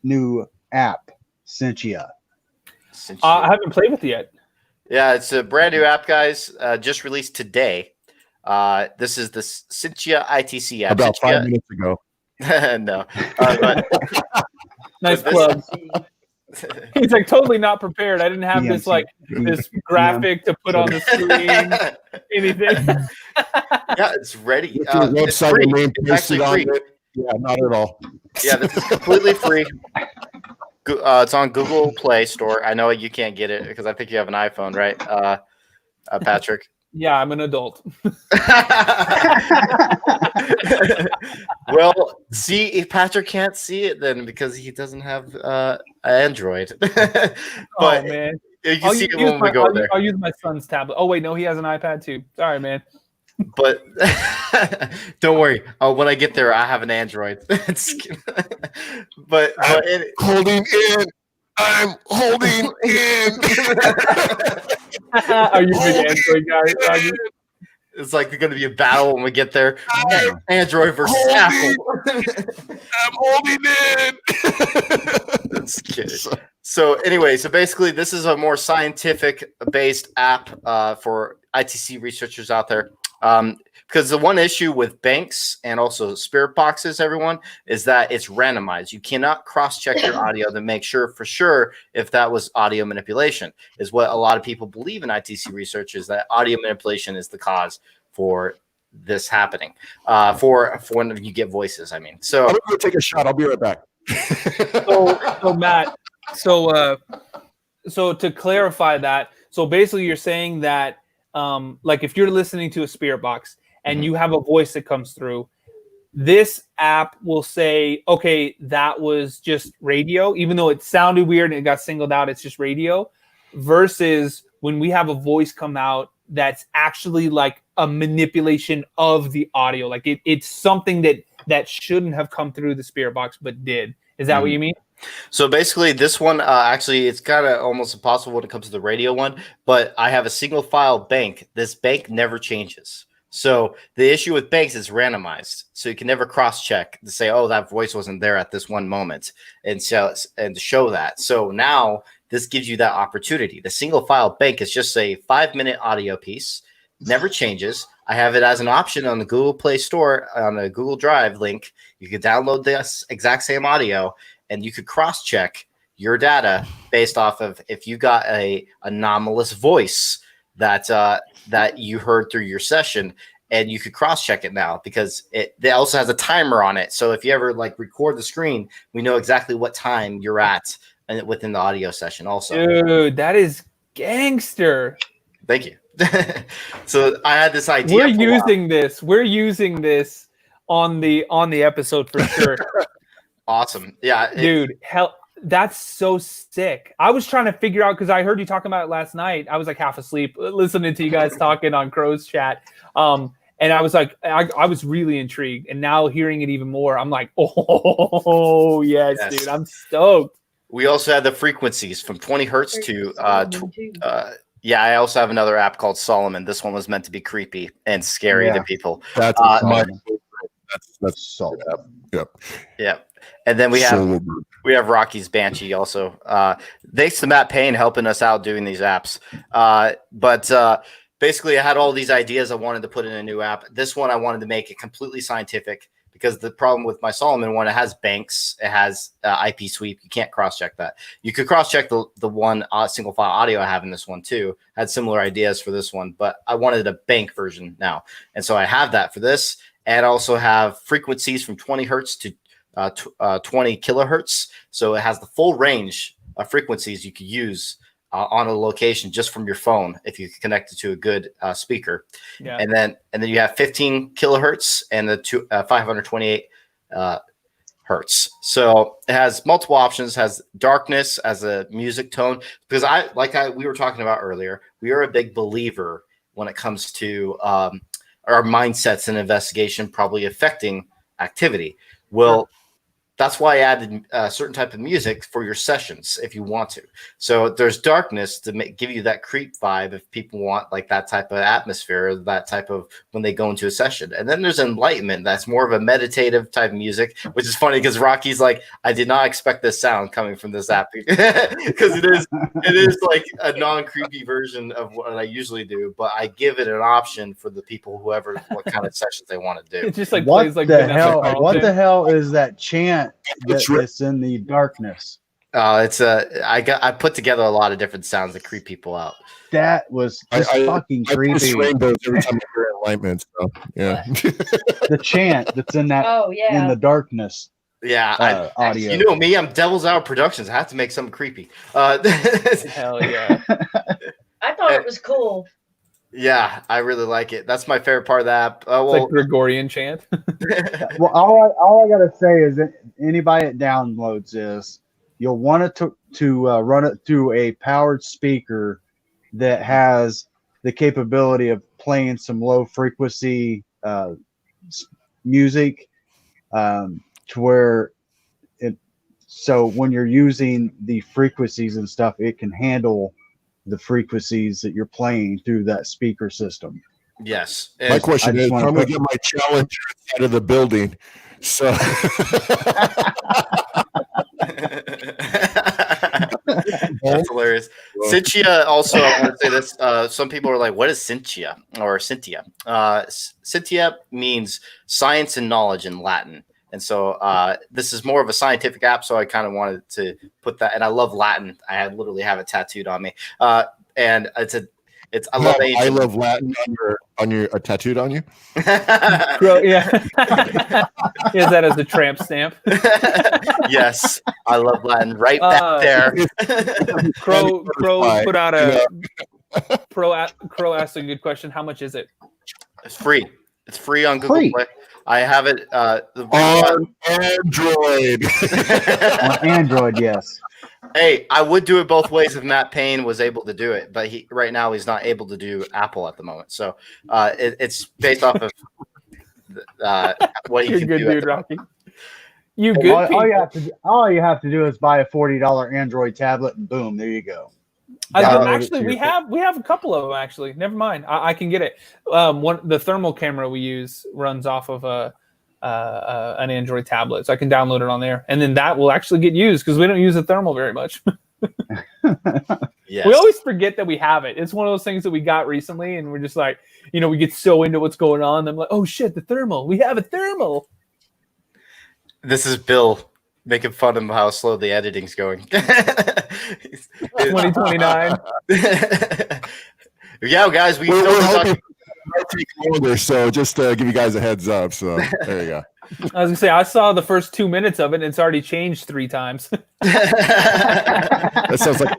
new app, Sentia? I haven't played with it yet. Yeah, it's a brand new app, guys. Just released today. This is the Sentia ITC app. About Sentia, 5 minutes ago. no. But, Nice plug. He's like totally not prepared. I didn't have this like this graphic to put on the screen. Anything. Yeah, it's ready. It's your It's website free. and name It's pasted actually on free. it. Yeah, not at all. Yeah, this is completely free. It's on Google Play Store. I know you can't get it because I think you have an iPhone, right, Patrick? Yeah, I'm an adult. Well, see, if Patrick can't see it, then because he doesn't have Android. But Oh man, you can see it when we go there. I'll use my son's tablet. Oh wait, no, he has an iPad too. Sorry, man. But don't worry. When I get there, I have an Android. but Holding in. I'm holding in. Are you a big Android guy, Roger? It's like going to be a battle when we get there. Android versus Apple. I'm holding in. That's kidding. So anyway, so basically this is a more scientific based app for ITC researchers out there. Because the one issue with banks and also spirit boxes, everyone, is that it's randomized. You cannot cross-check your audio to make sure for sure if that was audio manipulation, is what a lot of people believe in ITC research, is that audio manipulation is the cause for this happening. For when you get voices, I mean. So I'm going to take a shot. I'll be right back. So Matt, so to clarify that, so basically you're saying that like if you're listening to a spirit box and you have a voice that comes through, this app will say, okay, that was just radio, even though it sounded weird and it got singled out, it's just radio, versus when we have a voice come out that's actually like a manipulation of the audio. Like it's something that shouldn't have come through the spirit box, but did. Is that what you mean? So basically, this one actually it's kind of almost impossible when it comes to the radio one. But I have a single file bank. This bank never changes. So the issue with banks is randomized. So you can never cross check to say, oh, that voice wasn't there at this one moment, and to show that. So now this gives you that opportunity. The single file bank is just a 5-minute audio piece, never changes. I have it as an option on the Google Play Store on the Google Drive link. You can download this exact same audio, and you could cross-check your data based off of if you got a anomalous voice that you heard through your session, and you could cross-check it now because it also has a timer on it. So if you ever like record the screen, we know exactly what time you're at and within the audio session also. Dude, that is gangster. Thank you. So I had this idea. We're using this on the episode for sure. Awesome. Yeah. Dude, hell, that's so sick. I was trying to figure out because I heard you talking about it last night. I was like half asleep listening to you guys talking on Crow's chat. And I was like, I was really intrigued. And now hearing it even more, I'm like, oh, yes. Dude, I'm stoked. We also had the frequencies from 20 hertz to yeah, I also have another app called Solomon. This one was meant to be creepy and scary to people. That's that's solid. Yep. Yeah. And then we have Rocky's Banshee also. Thanks to Matt Payne helping us out doing these apps. But basically I had all these ideas I wanted to put in a new app. This one I wanted to make it completely scientific because the problem with my Solomon one, it has banks, it has IP sweep. You can't cross-check that. You could cross-check the one single file audio I have in this one too. I had similar ideas for this one, but I wanted a bank version now. And so I have that for this. And also have frequencies from 20 hertz to 20 kilohertz. So it has the full range of frequencies you could use on a location just from your phone if you connect it to a good speaker. Yeah. And then you have 15 kilohertz and the 528 hertz. So it has multiple options, has darkness as a music tone, because we were talking about earlier, we are a big believer when it comes to our mindsets in investigation probably affecting activity. Well, that's why I added a certain type of music for your sessions if you want to. So there's darkness to give you that creep vibe if people want like that type of atmosphere, that type of when they go into a session. And then there's enlightenment. That's more of a meditative type of music, which is funny because Rocky's like, I did not expect this sound coming from this app because it is like a non-creepy version of what I usually do, but I give it an option for the people, what kind of sessions they want to do. It just like What plays like the Vanessa hell? Carlton. What the hell is that chant that's in the darkness? I put together a lot of different sounds that creep people out. That was just fucking creepy. I post rainbows every time I hear enlightenment. So yeah, the chant that's in that in the darkness. Yeah, audio. You know me, I'm Devil's Hour Productions. I have to make something creepy. Hell yeah! I thought it was cool. Yeah, I really like it. That's my favorite part of the app. It's like Gregorian chant. Well, all I gotta say is that anybody that downloads this, you'll want to run it through a powered speaker that has the capability of playing some low frequency music, to where so when you're using the frequencies and stuff, it can handle the frequencies that you're playing through that speaker system. Yes. My question is, I'm going to get my Challenger out of the building. So that's hilarious. Cynthia also, I want to say this. Some people are like, what is Cynthia or Cynthia? Cynthia means science and knowledge in Latin. And so this is more of a scientific app, so I kind of wanted to put that. And I love Latin. I literally have it tattooed on me. And I love Latin on your tattooed on you. Yeah, is that as a tramp stamp? Yes, I love Latin. Right back there. Crow put out a Crow asked a good question. How much is it? It's free. It's free on Google Play. I have it on Android. On Android, yes. Hey, I would do it both ways if Matt Payne was able to do it, but right now he's not able to do Apple at the moment. So it's based off of what you can good do. Dude, Rocky. You good? All you have to do is buy a $40 Android tablet, and boom, there you go. Actually, we have a couple of them. Actually, never mind. I can get it. The thermal camera we use runs off of an Android tablet, so I can download it on there, and then that will actually get used because we don't use the thermal very much. Yes. We always forget that we have it. It's one of those things that we got recently, and we're just like, we get so into what's going on. I'm like, oh shit, the thermal. We have a thermal. This is Bill making fun of how slow the editing's going. 2029. Yeah, guys, we we're hoping might take longer, so just to give you guys a heads up. So there you go. I was gonna say I saw the first 2 minutes of it, and it's already changed 3 times. That sounds like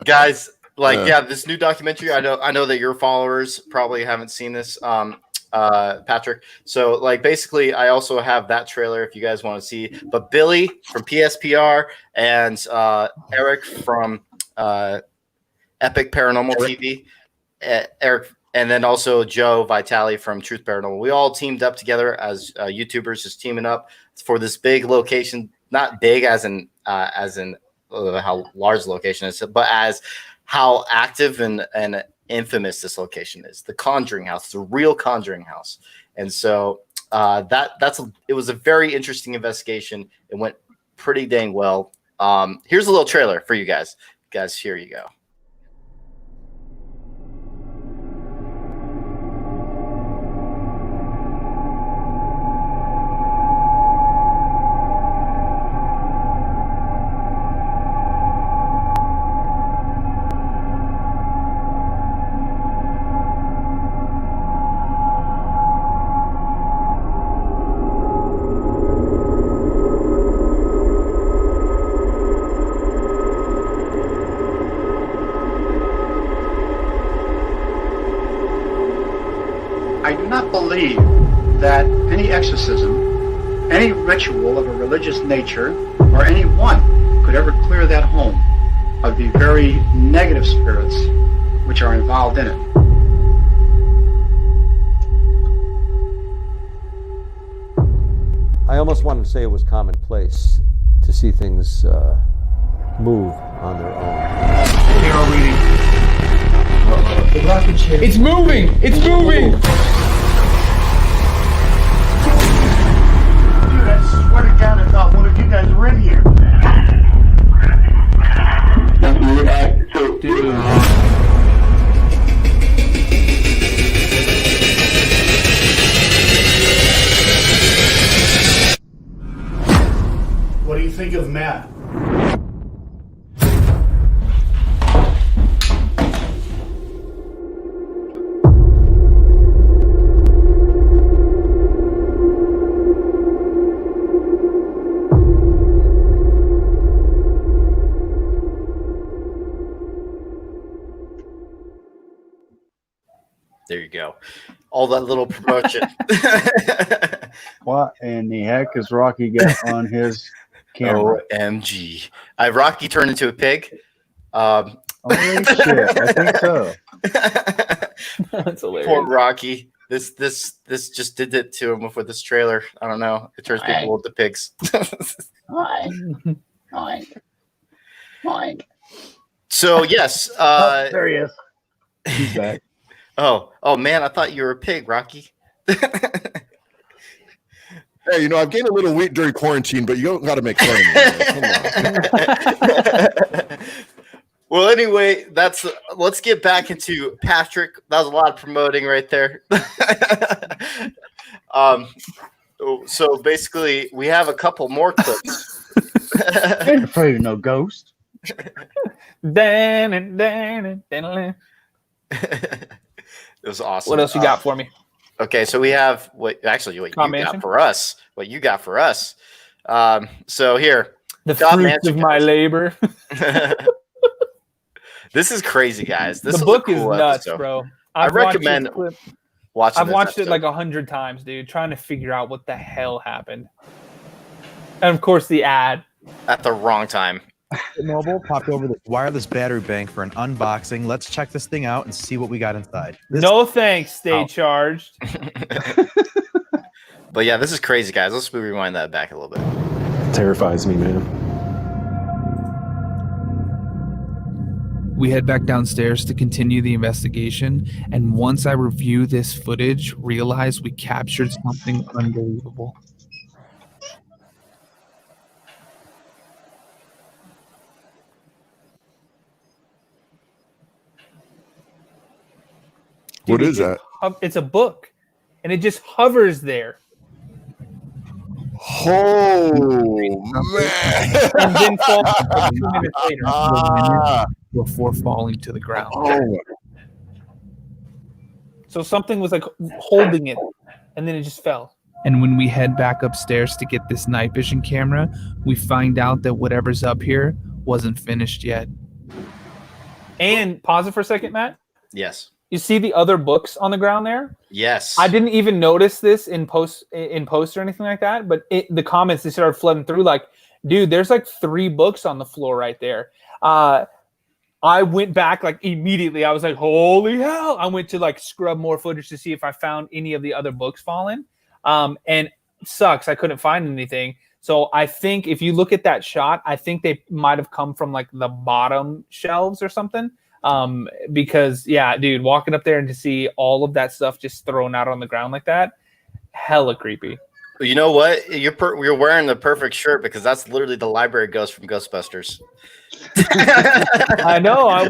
guys. This new documentary. I know that your followers probably haven't seen this. Patrick. So basically I also have that trailer if you guys want to see, but Billy from PSPR and Eric from Epic Paranormal TV, Eric, and then also Joe Vitale from Truth Paranormal. We all teamed up together as YouTubers, just teaming up for this big location, not big as in how large the location is, but as how active and infamous this location is. The Conjuring House, the real Conjuring House. And so it was a very interesting investigation. It went pretty dang well. Here's a little trailer for you guys. Guys, here you go. I do not believe that any exorcism, any ritual of a religious nature, or anyone could ever clear that home of the very negative spirits which are involved in it. I almost wanted to say it was commonplace to see things move on their own. Hero reading. The rocket ship. It's moving! It's moving! Dude, I swear to God, I thought one of you guys were in here. What do you think of Matt? There you go. All that little promotion. What in the heck is Rocky got on his camera? OMG. Rocky turned into a pig. Holy shit, I think so. That's hilarious. Poor Rocky. This just did it to him with this trailer. I don't know. It turns people into pigs. So yes. There he is. He's back. Oh man, I thought you were a pig, Rocky. Hey, I've gained a little weight during quarantine, but you don't got to make fun of me. Come on. Well, anyway, let's get back into Patrick. That was a lot of promoting right there. So basically, we have a couple more clips. Ain't afraid of no ghost. It was awesome. What else you got for me? Okay, so we have what you got for us. What you got for us. So here. The fruits of my labor. This is crazy, guys. This the book is cool nuts, episode. bro. I recommend watching I've watched episode. it like 100 times, dude, trying to figure out what the hell happened. And of course, the ad. At the wrong time. Mobile popped over the wireless battery bank for an unboxing. Let's check this thing out and see what we got inside. No thanks, stay charged. But yeah, this is crazy, guys. Let's rewind that back a little bit. It terrifies me, man. We head back downstairs to continue the investigation, and once I review this footage, realize we captured something unbelievable. What is that? It's a book, and it just hovers there. Oh, man. And then falls 2 minutes later. Before falling to the ground. Oh. So something was like holding it, and then it just fell. And when we head back upstairs to get this night vision camera, we find out that whatever's up here wasn't finished yet. And pause it for a second, Matt. Yes. You see the other books on the ground there? Yes. I didn't even notice this in post or anything like that, but the comments, they started flooding through like, dude, there's like 3 books on the floor right there. I went back like immediately. I was like, holy hell. I went to like scrub more footage to see if I found any of the other books fallen. And it sucks. I couldn't find anything. So I think if you look at that shot, I think they might have come from like the bottom shelves or something. Because yeah, dude, walking up there and to see all of that stuff just thrown out on the ground like that, hella creepy. You know what? You're wearing the perfect shirt because that's literally the library ghost from Ghostbusters. I know. I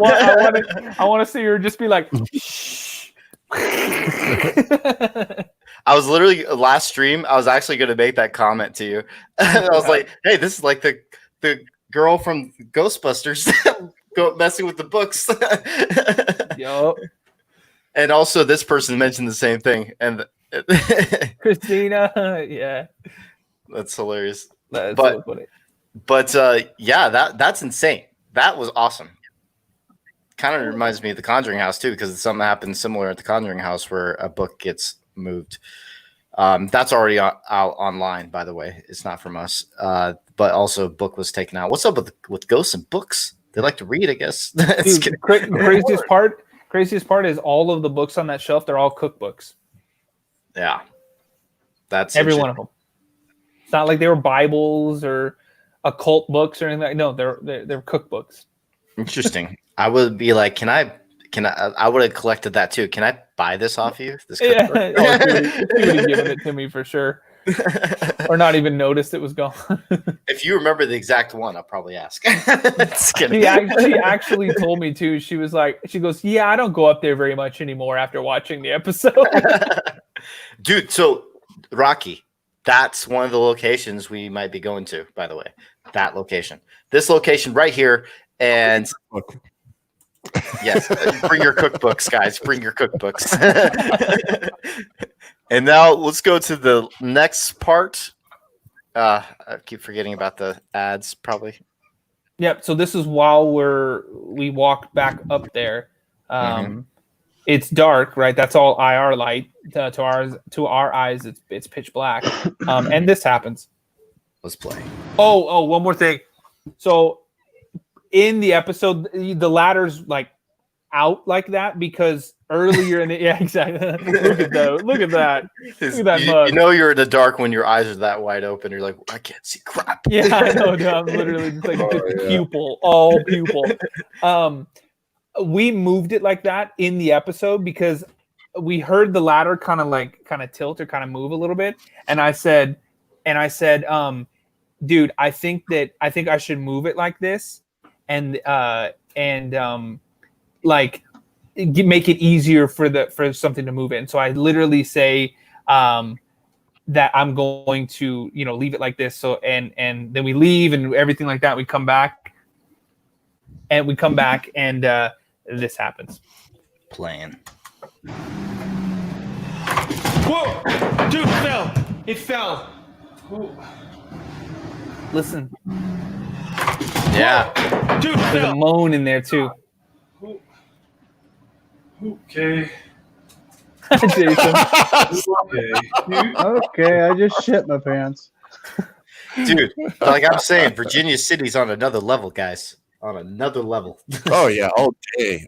want to see her just be like, shh. I was literally last stream. I was actually going to make that comment to you. I was like, "Hey, this is like the girl from Ghostbusters messing with the books." Yup. And also, this person mentioned the same thing, and Christina, yeah, that's hilarious. That's so funny. But yeah, that's insane. That was awesome. Kind of reminds me of the Conjuring House too, because something happened similar at the Conjuring House where a book gets moved. That's already out online, by the way. It's not from us. But also, a book was taken out. What's up with ghosts and books? They like to read, I guess. Dude, the craziest part, Craziest part is all of the books on that shelf, they're all cookbooks. Yeah. That's every one of them. It's not like they were Bibles or occult books or anything. No, they're cookbooks. Interesting. I would be like, I would have collected that too. Can I buy this off you? This Yeah. Oh, dude, he would have given it to me for sure. Or not even noticed it was gone. If you remember the exact one, I'll probably ask. She actually told me too. She goes, yeah, I don't go up there very much anymore after watching the episode. Dude, so Rocky, that's one of the locations we might be going to, by the way. That location. This location right here. And yes, bring your cookbooks, guys. Bring your cookbooks. And now let's go to the next part. I keep forgetting about the ads, probably. Yep. So this is while we walk back up there. It's dark, right? That's all IR light. To our eyes, it's pitch black. And this happens. Let's play. Oh, one more thing. So in the episode, the ladder's like out like that because earlier in the exactly. Look at that mug. You know you're in the dark when your eyes are that wide open. You're like, I can't see crap. Yeah, I know. No, I'm literally just like pupil, all pupil. We moved it like that in the episode because we heard the ladder kind of tilt or kind of move a little bit, and I said, dude, I think I should move it like this, and make it easier for something to move in. So I literally say that I'm going to leave it like this. So and then we leave and everything like that. We come back and this happens. Playing. Whoa, dude, it fell. Ooh. Listen. Yeah. Dude, there's a moan in there too. Okay. Jason. Okay, I just shit my pants. Dude, like I'm saying, Virginia City's on another level, guys. On another level. Oh yeah, all day,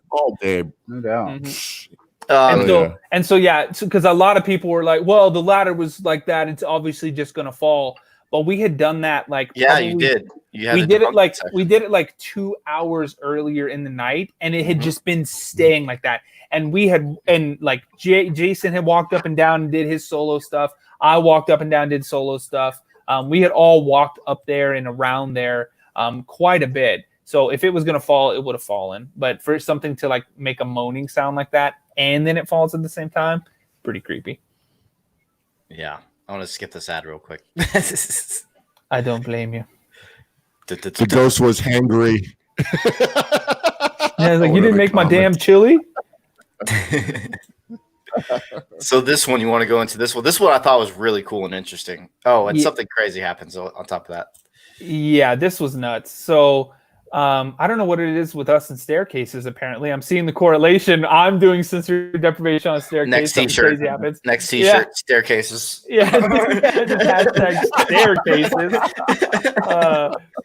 no doubt. Mm-hmm. And so because a lot of people were like, well, the ladder was like that, it's obviously just gonna fall. But we had done that you did. We did it like 2 hours earlier in the night, and it had just been staying like that. And Jason had walked up and down and did his solo stuff. I walked up and down and did solo stuff. We had all walked up there and around there quite a bit. So if it was gonna fall, it would have fallen. But for something to make a moaning sound like that and then it falls at the same time, pretty creepy. Yeah. I want to skip this ad real quick. I don't blame you. The ghost was hangry. Yeah, you didn't make my damn chili. So this one, you want to go into this one? This one I thought was really cool and interesting. Oh, and something crazy happens on top of that. Yeah, this was nuts. So I don't know what it is with us and staircases. Apparently, I'm seeing the correlation. I'm doing sensory deprivation on a staircase. Next T-shirt. Crazy happens. Next T-shirt. Staircases. Yeah, hashtag staircases.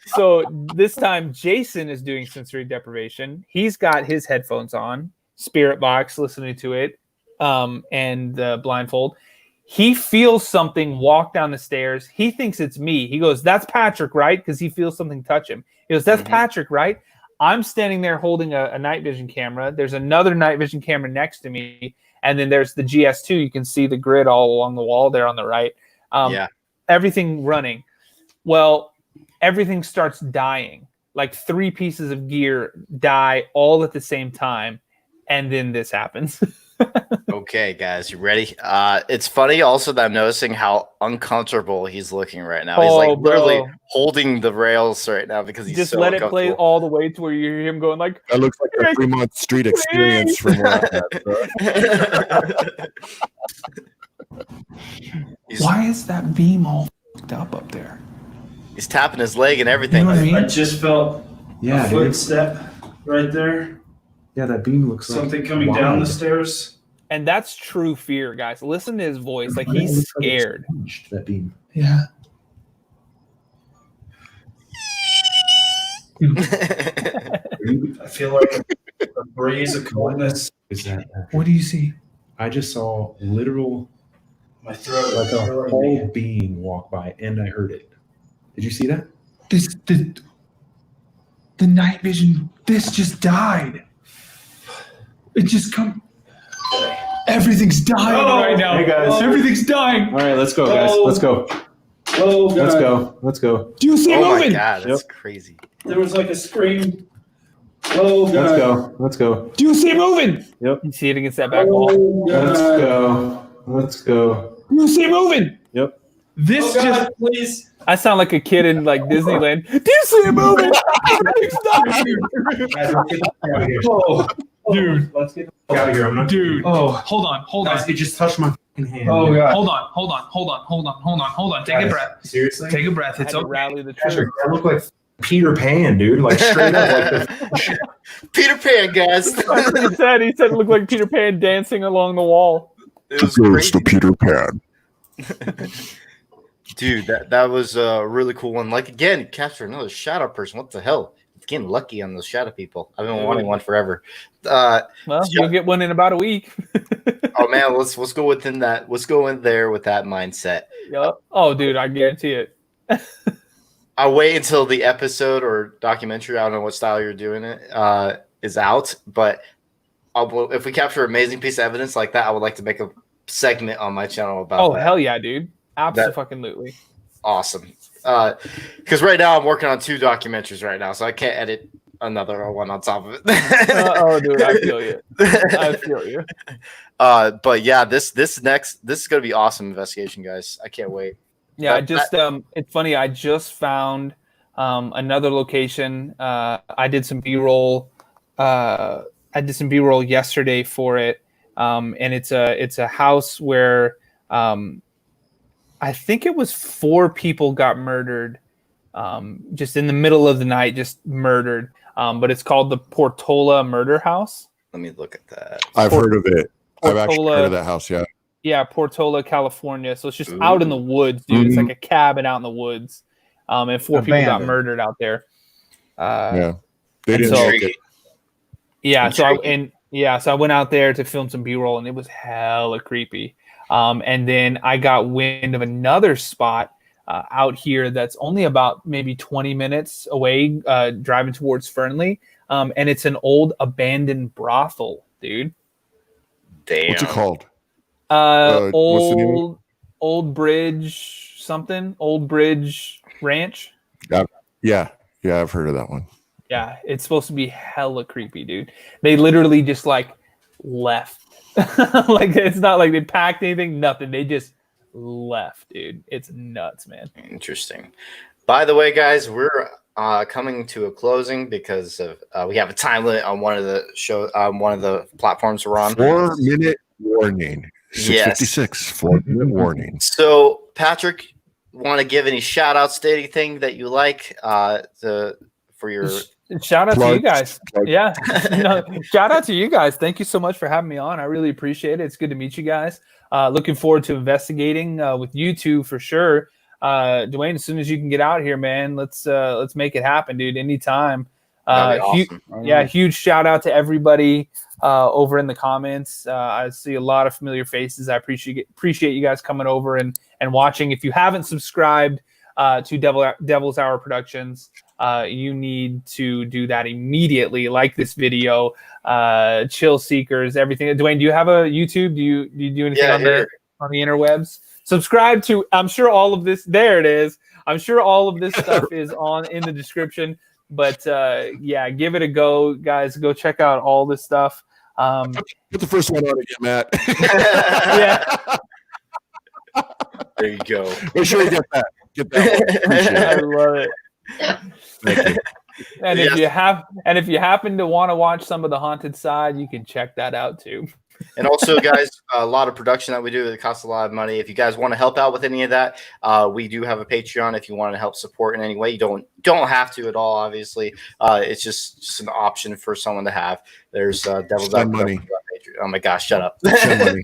So this time, Jason is doing sensory deprivation. He's got his headphones on, spirit box, listening to it, and blindfold. He feels something walk down the stairs. He thinks it's me. He goes, "That's Patrick, right?" Because he feels something touch him. He goes, "That's Patrick, right?" I'm standing there holding a night vision camera. There's another night vision camera next to me. And then there's the GS2. You can see the grid all along the wall there on the right. Everything running. Well, everything starts dying. Like 3 pieces of gear die all at the same time. And then this happens. Okay, guys, you ready? It's funny also that I'm noticing how uncomfortable he's looking right now. He's literally holding the rails right now because he's just so let it play all the way to where you hear him going like, that looks like a Fremont Street experience from where Why is that beam all fucked up there? He's tapping his leg and everything. You know what I mean? I just felt a footstep right there. Yeah, that beam looks something coming down the stairs. And that's true fear, guys. Listen to his voice. Like he's scared. That beam. Yeah. I feel like a breeze of coldness Is that What do you see? I just saw literal, My throat. like a whole being walk by, and I heard it. Did you see that? The night vision. This just died. It just come. Everything's dying right now. Hey guys. Everything's dying. All right, let's go, guys. Let's go. Oh, God. Let's go. Let's go. Do you see it Oh moving? my god, that's crazy. There was like a scream. Oh, God. Let's go. Let's go. Do you see it moving? Yep. You see it against that back wall. Oh, God. Let's go. Let's go. Do you see it moving? Yep. This Oh, God, just. please. I sound like a kid in like Disneyland. Do you see it moving? Everything's dying. Guys, let's get the fuck out of here. Oh, dude. Let's get the fuck out of here. I'm not. Dude. Oh, Hold on. guys, it just touched my fucking hand. Oh, God. Hold on. Take a Guys, breath. Seriously? Take a breath. I had It's to okay. rally the Patrick, troops. I look like Peter Pan, dude. Like straight up, like the. Peter Pan, guys. That's what he said. He said it looked like Peter Pan dancing along the wall. It was crazy. Peter Pan. Dude, that was a really cool one. Like, again, capture another shadow person. What the hell? It's getting lucky on those shadow people. I've been wanting one forever. Well, you'll get one in about a week. Oh man, let's go within that. Let's go in there with that mindset. Yep. Oh, dude, I guarantee it. I'll wait until the episode or documentary, I don't know what style you're doing it, is out. But if we capture an amazing piece of evidence like that, I would like to make a segment on my channel about Oh, that. hell yeah, dude. Absolutely. Awesome. Because right now I'm working on 2 documentaries right now, so I can't edit another one on top of it. Oh, dude, I feel you. I feel you. But yeah, this is going to be awesome investigation, guys. I can't wait. Yeah, it's funny. I just found another location. I did some B-roll. I did some B-roll yesterday for it, and it's a house where I think it was 4 people got murdered, just in the middle of the night, just murdered. But it's called the Portola Murder House. Let me look at that. I've heard of it. I've actually Portola- heard of that house. Yeah. Yeah, Portola, California. So it's just out in the woods, dude. It's like a cabin out in the woods. And 4 people got Abandoned. murdered out there. Yeah. They and didn't so- make it. Yeah, so I went out there to film some B-roll, and it was hella creepy. And then I got wind of another spot out here that's only about maybe 20 minutes away, driving towards Fernley. And it's an old abandoned brothel, dude. Damn. What's it called? What's the name of it? Old Bridge something. Old Bridge Ranch. Yeah, I've heard of that one. Yeah, it's supposed to be hella creepy, dude. They literally just like left. Like it's not like they packed anything, nothing. They just left, dude. It's nuts, man. Interesting. By the way, guys, we're coming to a closing because of we have a time limit on one of the platforms we're on. 4-minute warning. 6:56. 4-minute warning. So, Patrick, want to give any shout outs to anything that you like for your Shout out to you guys. Plugs. Yeah. No, shout out to you guys. Thank you so much for having me on. I really appreciate it. It's good to meet you guys. Looking forward to investigating with you two for sure. Dwayne, as soon as you can get out here, man, let's make it happen, dude. Anytime. Awesome. Huge shout out to everybody over in the comments. I see a lot of familiar faces. I appreciate you guys coming over and watching. If you haven't subscribed to Devil's Hour Productions, you need to do that immediately. Like this video, Chill Seekers, everything. Dwayne, do you have a YouTube? Do you do anything on the interwebs? Subscribe to. I'm sure all of this. There it is. I'm sure all of this stuff is in the description. But yeah, give it a go, guys. Go check out all this stuff. Put the first one on again, Matt. Yeah. There you go. Make sure you get that. Get that one. Appreciate I it. love it. Thank you. And if you happen to want to watch some of the haunted side, you can check that out too. And also, guys, a lot of production that we do, it costs a lot of money. If you guys want to help out with any of that, we do have a Patreon. If you want to help support in any way, you don't have to at all. Obviously, it's just an option for someone to have. There's Devil's Hour money. Oh my gosh, shut up! Send money.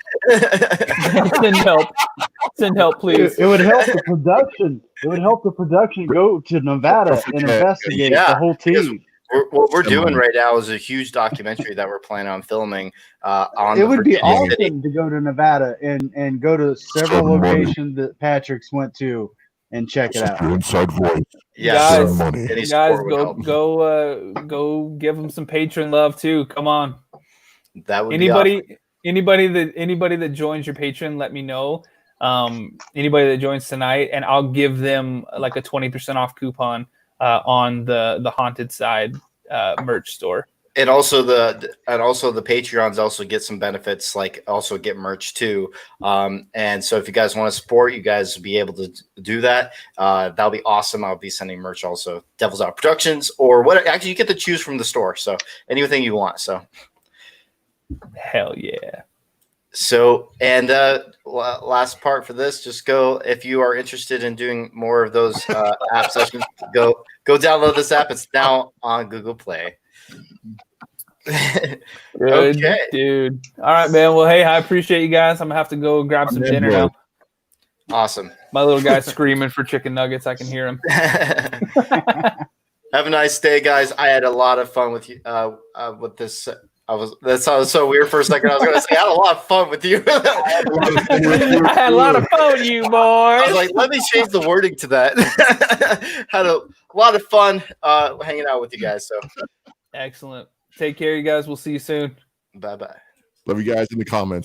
Send help, please. It would help the production. It would help the production go to Nevada and investigate the whole team. What we're doing right now is a huge documentary that we're planning on filming. On It would be Virginia City. awesome to go to Nevada and go to several locations that Patrick's went to and check it out. Inside voice. Yeah, guys, go give them some patron love too. Come on. That would anybody be awesome. anybody that joins your patron, let me know. Anybody that joins tonight, and I'll give them like a 20% off coupon on the Haunted Side merch store. And also the Patreons also get some benefits, like also get merch too. And so if you guys want to support, you guys will be able to do that. That'll be awesome. I'll be sending merch also. Devil's Out Productions or what? Actually, you get to choose from the store. So anything you want. So hell yeah. So and last part for this, just go if you are interested in doing more of those app sessions. Go download this app. It's now on Google Play. Good, okay, dude. All right, man. Well, hey, I appreciate you guys. I'm gonna have to go grab some dinner now. Awesome. My little guy's screaming for chicken nuggets. I can hear him. Have a nice day, guys. I had a lot of fun with you. With this, that sounded so weird for a second. I was gonna say I had a lot of fun with you. I had a lot of fun with you, boy. I was like, let me change the wording to that. Had a lot of fun hanging out with you guys. So. Excellent. Take care, you guys. We'll see you soon. Bye-bye. Love you guys in the comments.